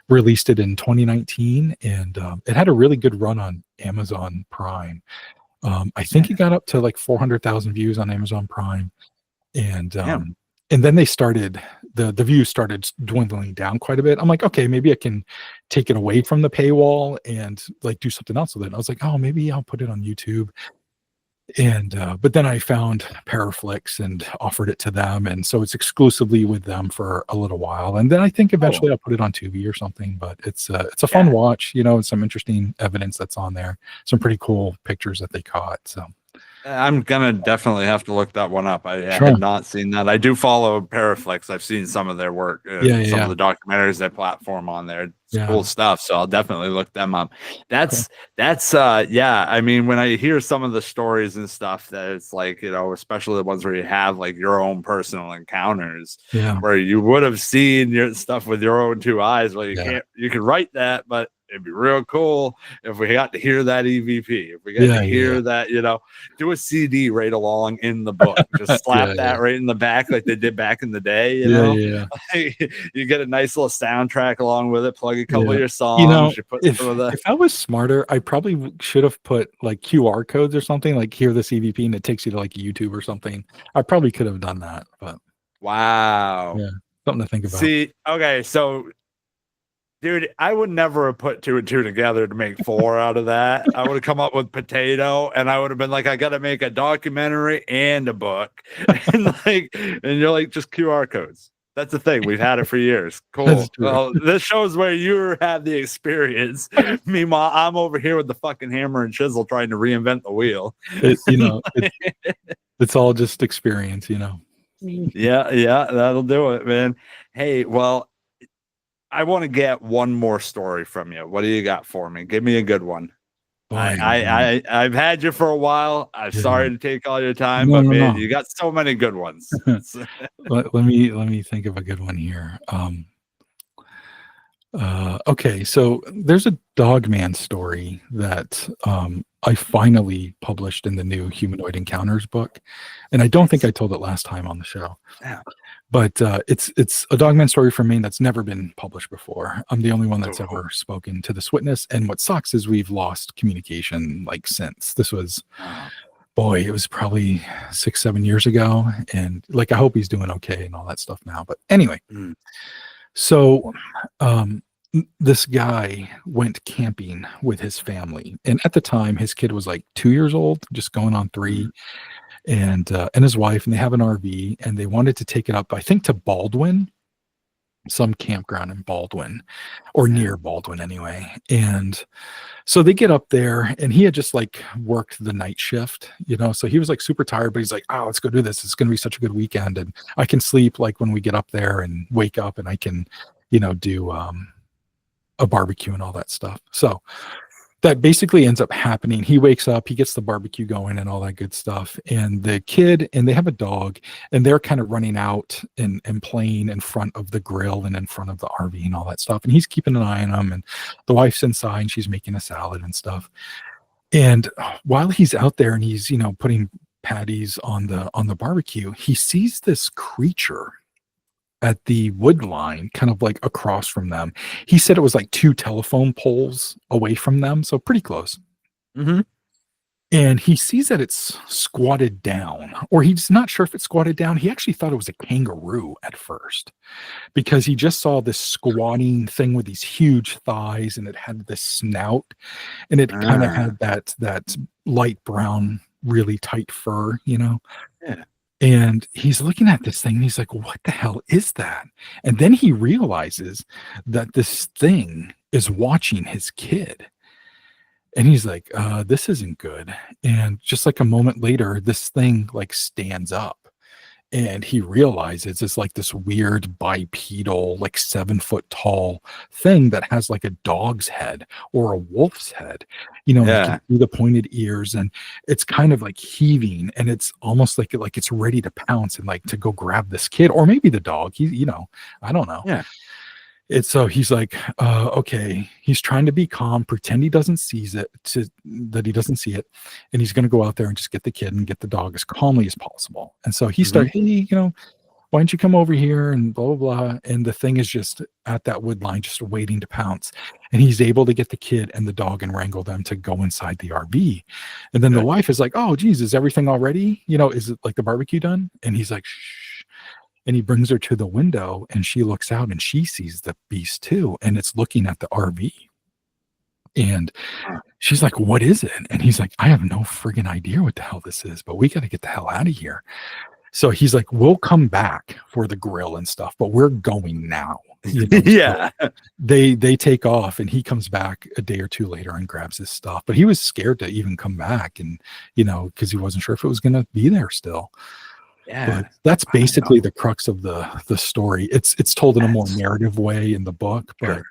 released it in 2019, and it had a really good run on Amazon Prime. I think it got up to like 400,000 views on Amazon Prime, and Damn. then they started the views started dwindling down quite a bit. I'm like, okay, maybe I can take it away from the paywall and like do something else with it. I was like, oh, maybe I'll put it on YouTube. And but then I found Paraflix and offered it to them, and so it's exclusively with them for a little while. And then I think Oh, eventually I'll put it on Tubi or something. But it's a fun yeah. watch, and some interesting evidence that's on there. Some pretty cool pictures that they caught. So I'm gonna definitely have to look that one up. I Sure. had not seen that. I do follow Paraflix. I've seen some of their work, Yeah, some yeah, of the documentaries they platform on there. It's yeah. cool stuff. So I'll definitely look them up. Cool. That's yeah. I mean, when I hear some of the stories and stuff, that it's like, especially the ones where you have like your own personal encounters, Yeah, where you would have seen your stuff with your own two eyes. Well, yeah, you can write that, but it'd be real cool if we got to hear that EVP, if we got to yeah, yeah, hear that, do a CD right along in the book. Just yeah, slap that right in the back like they did back in the day, yeah, yeah, You get a nice little soundtrack along with it, plug a couple yeah. of your songs, you put some of the If I was smarter, I probably should have put like QR codes or something, like hear this EVP, and it takes you to like YouTube or something. I probably could have done that, but wow. yeah, something to think about. See, okay, so dude, I would never have put two and two together to make four out of that. I would have come up with potato, and I would have been like, I got to make a documentary and a book, and you're like, just QR codes. That's the thing. We've had it for years. That's Cool. true. Well, this shows where you have the experience. Meanwhile, I'm over here with the fucking hammer and chisel trying to reinvent the wheel. It's all just experience. Yeah, yeah, that'll do it, man. Hey, well, I want to get one more story from you. What do you got for me? Give me a good one. Boy, oh, man. I've had you for a while. I'm Yeah. sorry to take all your time, No, but no, man, no. you got so many good ones. Let me think of a good one here. Okay, so there's a Dogman story that I finally published in the new Humanoid Encounters book, and I don't think I told it last time on the show. Yeah. But it's a Dogman story from me that's never been published before. I'm the only one that's Oh, ever spoken to this witness, and what sucks is we've lost communication like since. This was, oh. boy, it was probably 6-7 years ago, and like I hope he's doing okay and all that stuff now. But anyway, Mm. so this guy went camping with his family, and at the time his kid was like 2 years old, just going on 3, and his wife, and they have an RV, and they wanted to take it up, I think, to Baldwin, some campground in Baldwin, or near Baldwin anyway. And so they get up there, and he had just like worked the night shift, so he was like super tired, but he's like, oh, let's go do this, it's going to be such a good weekend, and I can sleep like when we get up there and wake up, and I can do a barbecue and all that stuff. So that basically ends up happening. He wakes up, he gets the barbecue going and all that good stuff. And the kid, and they have a dog, and they're kind of running out and playing in front of the grill and in front of the RV and all that stuff. And he's keeping an eye on them. And the wife's inside, and she's making a salad and stuff. And while he's out there and he's, putting patties on the barbecue, he sees this creature at the wood line, kind of like across from them. He said it was like 2 telephone poles away from them, so pretty close. Mm-hmm. And he sees that it's squatted down, or he's not sure if it's squatted down. He actually thought it was a kangaroo at first, because he just saw this squatting thing with these huge thighs, and it had this snout, and it kind of had that light brown, really tight fur. Yeah. And he's looking at this thing, and he's like, what the hell is that? And then he realizes that this thing is watching his kid. And he's like, this isn't good. And just like a moment later, this thing like stands up, and he realizes it's like this weird bipedal, like 7-foot tall thing that has like a dog's head or a wolf's head. You Yeah. can see the pointed ears, and it's kind of like heaving, and it's almost like it's ready to pounce and like to go grab this kid, or maybe the dog. I don't know. Yeah. It's so he's like, okay, he's trying to be calm, pretend he doesn't that he doesn't see it, and he's going to go out there and just get the kid and get the dog as calmly as possible. And so he started, hey, why don't you come over here, and blah, blah, blah. And the thing is just at that wood line, just waiting to pounce. And he's able to get the kid and the dog and wrangle them to go inside the RV. And then the wife is like, oh, geez, is everything all ready? Is it like the barbecue done? And he's like, shh. And he brings her to the window, and she looks out, and she sees the beast too. And it's looking at the RV. And she's like, what is it? And he's like, I have no friggin' idea what the hell this is, but we got to get the hell out of here. So he's like, we'll come back for the grill and stuff, but we're going now. you know, so Yeah. they take off and he comes back a day or two later and grabs his stuff. But he was scared to even come back and, because he wasn't sure if it was gonna be there still. But Yeah. that's I don't basically know. the crux of the story. It's told in a more That's narrative way in the book, but sure.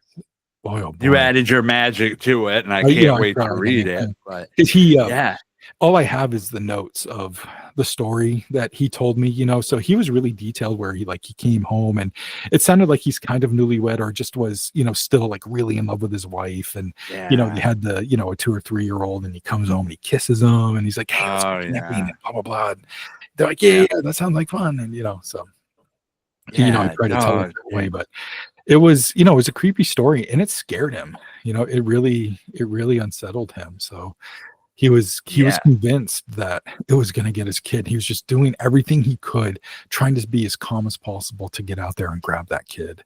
boy, oh You boy. added your magic to it, and I I can't I wait to tried. I read mean, it. But 'cause he, yeah, all I have is the notes of the story that he told me, so he was really detailed where he came home and it sounded like he's kind of newlywed or just was, still like really in love with his wife. And, they yeah. had a 2 or 3 year old and he comes home and he kisses him and he's like, "Hey, let's go Oh camping," yeah, and blah, blah, blah. And they're like, "Yeah, yeah, yeah, that sounds like fun." And, so I yeah. tried to tell it Oh, that way, dude. but it was a creepy story and it scared him. It really unsettled him. So he was Yeah. convinced that it was gonna get his kid. He was just doing everything he could, trying to be as calm as possible to get out there and grab that kid.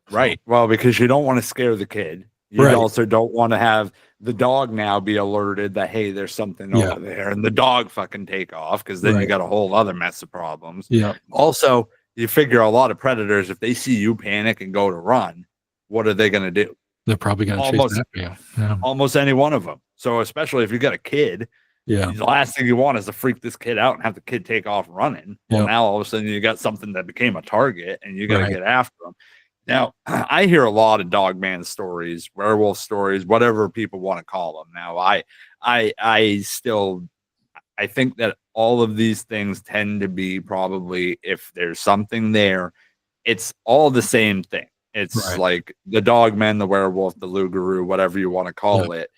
So Right. Well, because you don't want to scare the kid. You right. also don't want to have the dog now be alerted that, hey, there's something Yeah. over there, and the dog fucking take off, because then you Right. got a whole other mess of problems. Yeah. Also, you figure a lot of predators, if they see you panic and go to run, what are they going to do? They're probably gonna chase Almost, after you. Yeah. almost any one of them. So, especially if you got a kid, Yeah. the last thing you want is to freak this kid out and have the kid take off running. Well, Yep. now all of a sudden you got something that became a target, and you got to Right. get after them. Now, I hear a lot of dog man stories, werewolf stories, whatever people want to call them. Now, I still, I think that all of these things tend to be, probably, if there's something there, it's all the same thing. It's Right. like the dog man, the werewolf, the lugaroo, whatever you want to Yeah. call it.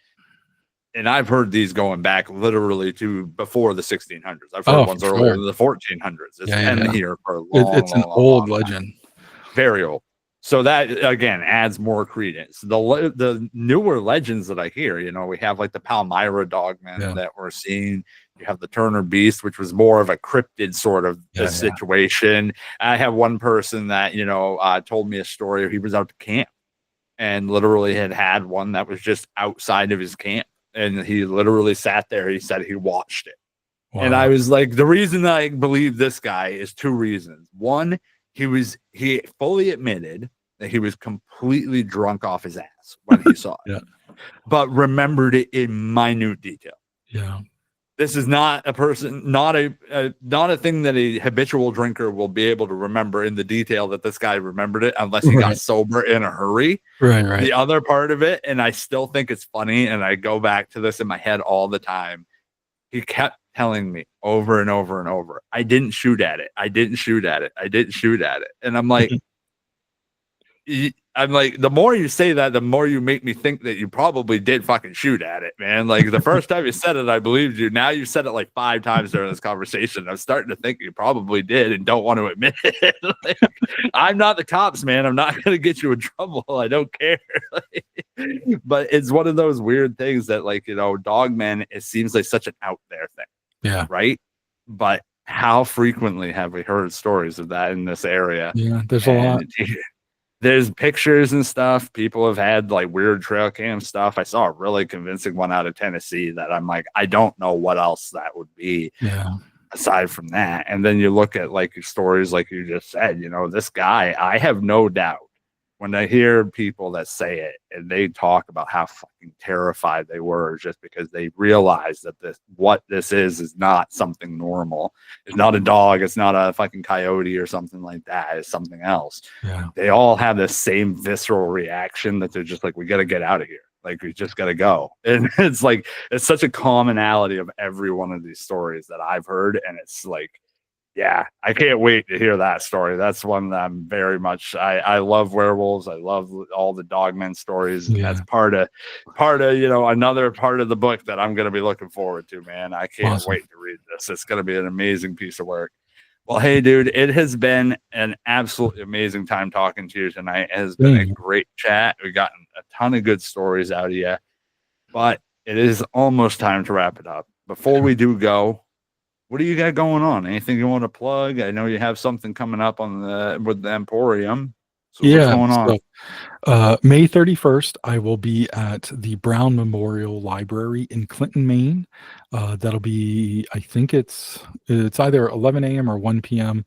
And I've heard these going back literally to before the 1600s. I've heard Oh, for ones earlier sure. than the 1400s. It's Yeah, yeah, been yeah. here for a It's long, an long, long, old long time. legend. Very old. So that again adds more credence. The newer legends that I hear, we have like the Palmyra dogmen Yeah. that we're seeing. You have the Turner Beast, which was more of a cryptid sort of Yeah, yeah. situation. I have one person that told me a story. He was out to camp and literally had one that was just outside of his camp, and he literally sat there. He said he watched it. And I Wow. was like, the reason I believe this guy is two reasons. One, he fully admitted that he was completely drunk off his ass when he saw it, Yeah. but remembered it in minute detail. Yeah. This is not a person, not a thing that a habitual drinker will be able to remember in the detail that this guy remembered it, unless he got Right. sober in a hurry. Right, right. The other part of it, and I still think it's funny, and I go back to this in my head all the time. He kept telling me over and over and over, I didn't shoot at it. I didn't shoot at it. I didn't shoot at it. And I'm like, the more you say that, the more you make me think that you probably did fucking shoot at it, man. Like the first time you said it, I believed you. Now you've said it like 5 times during this conversation. I'm starting to think you probably did and don't want to admit it. Like, I'm not the cops, man. I'm not going to get you in trouble. I don't care. But it's one of those weird things that, dogmen, it seems like such an out there thing. Yeah. Right. But how frequently have we heard stories of that in this area? Yeah. There's a lot. There's pictures and stuff. People have had like weird trail cam stuff. I saw a really convincing one out of Tennessee that I'm like, I don't know what else that would be Yeah. aside from that. And then you look at like stories like you just said, this guy, I have no doubt when I hear people that say it and they talk about how fucking terrified they were just because they realize that what this is not something normal. It's not a dog. It's not a fucking coyote or something like that. It's something else. Yeah. They all have the same visceral reaction that they're just like, we got to get out of here. Like, we just got to go. And it's like, it's such a commonality of every one of these stories that I've heard. And it's like, yeah, I can't wait to hear that story. That's one that I'm very much, I love werewolves. I love all the dogmen stories. And that's part of, another part of the book that I'm going to be looking forward to, man. I can't Awesome. wait to read this. It's going to be an amazing piece of work. Well, hey, dude, it has been an absolutely amazing time talking to you tonight. It has been a great chat. We've gotten a ton of good stories out of you, but it is almost time to wrap it up. Before we do go, what do you got going on? Anything you want to plug? I know you have something coming up with the Emporium. So what's going on? May 31st, I will be at the Brown Memorial Library in Clinton, Maine. That'll be, I think it's either 11 a.m. or 1 p.m.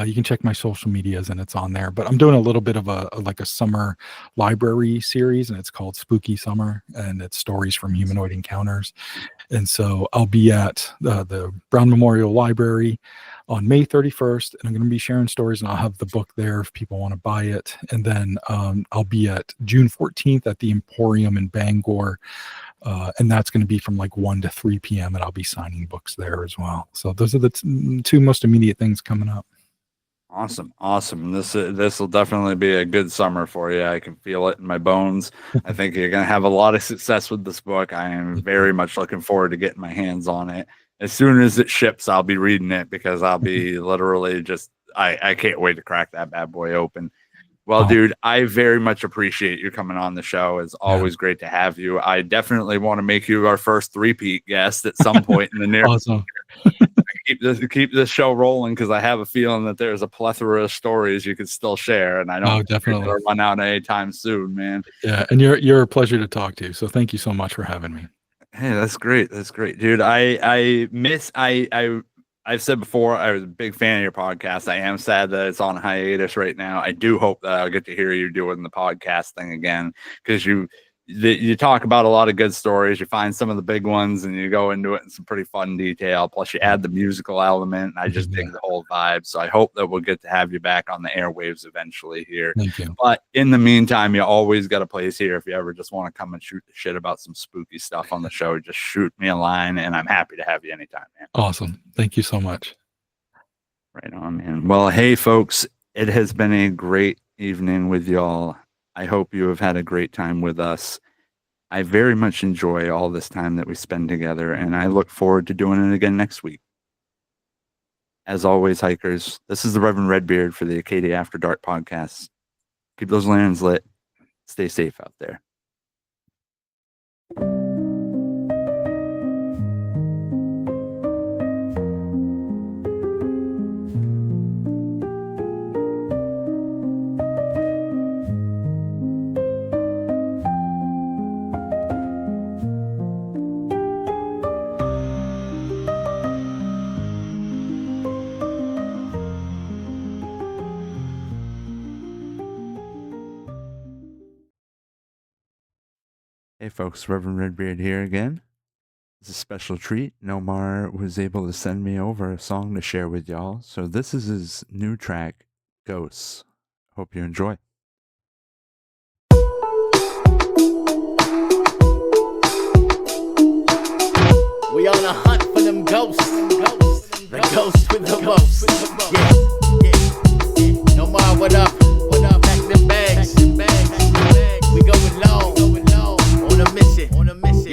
You can check my social medias and it's on there. But I'm doing a little bit of a summer library series, and it's called Spooky Summer, and it's stories from Humanoid Encounters. And so I'll be at the Brown Memorial Library on May 31st, and I'm going to be sharing stories, and I'll have the book there if people want to buy it. And then I'll be at June 14th at the Emporium in Bangor, and that's going to be from like 1 to 3 p.m., and I'll be signing books there as well. So those are the two most immediate things coming up. Awesome. This will definitely be a good summer for you. I can feel it in my bones. I think you're going to have a lot of success with this book. I am very much looking forward to getting my hands on it. As soon as it ships, I'll be reading it because I'll be literally just, I can't wait to crack that bad boy open. Well, dude, I very much appreciate you coming on the show. It's always great to have you. I definitely want to make you our first three-peat guest at some point in the near Awesome. keep this show rolling, because I have a feeling that there's a plethora of stories you could still share, and I don't definitely run out anytime soon, man. Yeah, and you're a pleasure to talk to. So thank you so much for having me. Hey, that's great, dude. I've said before, I was a big fan of your podcast. I am sad that it's on hiatus right now. I do hope that I'll get to hear you doing the podcast thing again, because you talk about a lot of good stories. You find some of the big ones and you go into it in some pretty fun detail. Plus you add the musical element, and I just dig the whole vibe. So I hope that we'll get to have you back on the airwaves eventually here. Thank you. But in the meantime, you always got a place here. If you ever just want to come and shoot the shit about some spooky stuff on the show, just shoot me a line, and I'm happy to have you anytime, man. Awesome. Thank you so much. Right on, man. Well, hey folks, it has been a great evening with y'all. I hope you have had a great time with us. I very much enjoy all this time that we spend together, and I look forward to doing it again next week. As always, hikers, this is the Reverend Redbeard for the Acadia After Dark podcast. Keep those lanterns lit. Stay safe out there. Hey folks, Reverend Redbeard here again. It's a special treat. Nomar was able to send me over a song to share with y'all. So this is his new track, Ghosts. Hope you enjoy. We on a hunt for them ghosts. The ghosts with the most. Yeah. Nomar, what up? Pack them bags. We going low. On a mission.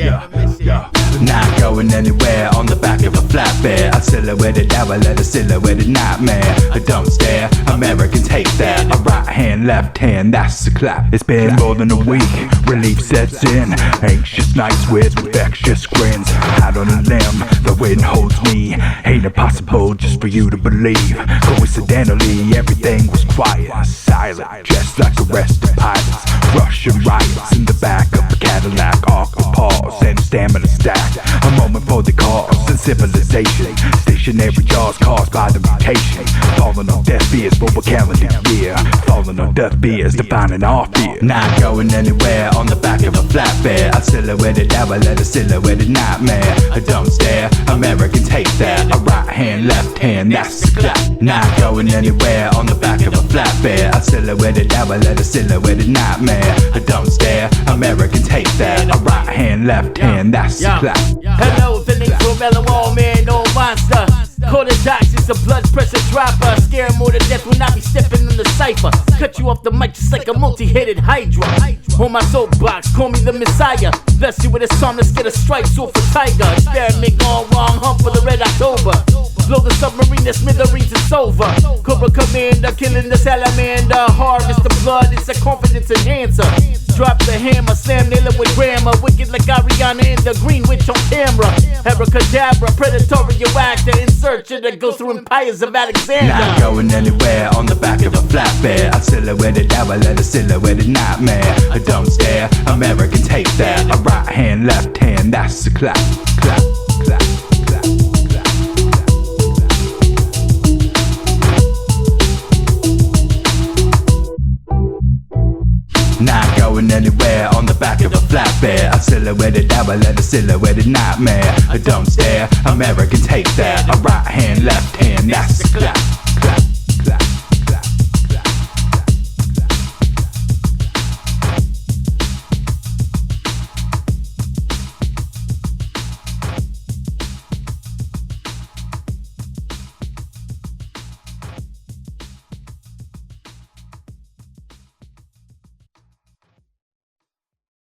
Yeah. Not going anywhere on the back of a flatbed. I silhouetted devil at a silhouetted nightmare. Don't stare, Americans hate that. A right hand, left hand, that's a clap. It's been more than a week, relief sets in. Anxious nights with infectious grins. Out on a limb, the wind holds me. Ain't it possible just for you to believe? Coincidentally, everything was quiet, silent, just like arrested pilots. Russian riots in the back of a Cadillac. Awkward pause and stamina stack. A moment for the cause and civilization. Stationary jaws caused by the mutation. Falling on deaf ears for a calendar year. Falling on deaf ears, defining our fear. Not going anywhere on the back of a flatbed. I silhouetted devil at a silhouetted nightmare. Don't stare, Americans hate that. A right hand, left hand, that's the clap. Not going anywhere on the back of a flatbed. I silhouetted devil at a silhouetted nightmare. Don't stare, Americans hate that. A right hand, left hand, that's the clap. Hello, the name for mellow all man, no monster. Call the docs, it's a blood pressure dropper. Scare more to death when I be stepping in the cipher. Cut you off the mic just like a multi-headed hydra. On my soapbox, call me the messiah. Bless you with a song, let's get a stripes off a tiger. Experiment gone wrong, hump for the red October. Blow the submarine, the smithereens, it's over. Cobra Commander, killing the salamander. Harvest the blood, it's a confidence enhancer. Drop the hammer, slam, nail it with grammar. Wicked like Ariana and the Green Witch on camera. Abracadabra, predatory actor in search of the ghost through empires of Alexander. Not going anywhere on the back of a flatbed. I silhouette it devil and a silhouetted nightmare. A dumb stare, Americans hate that. A right hand, left hand, that's a clap, clap, clap, clap, clap. Not going anywhere on the back of a flatbed. A silhouetted devil and a silhouetted nightmare. A dumb stare, Americans hate that. A right hand, left hand, that's a clap.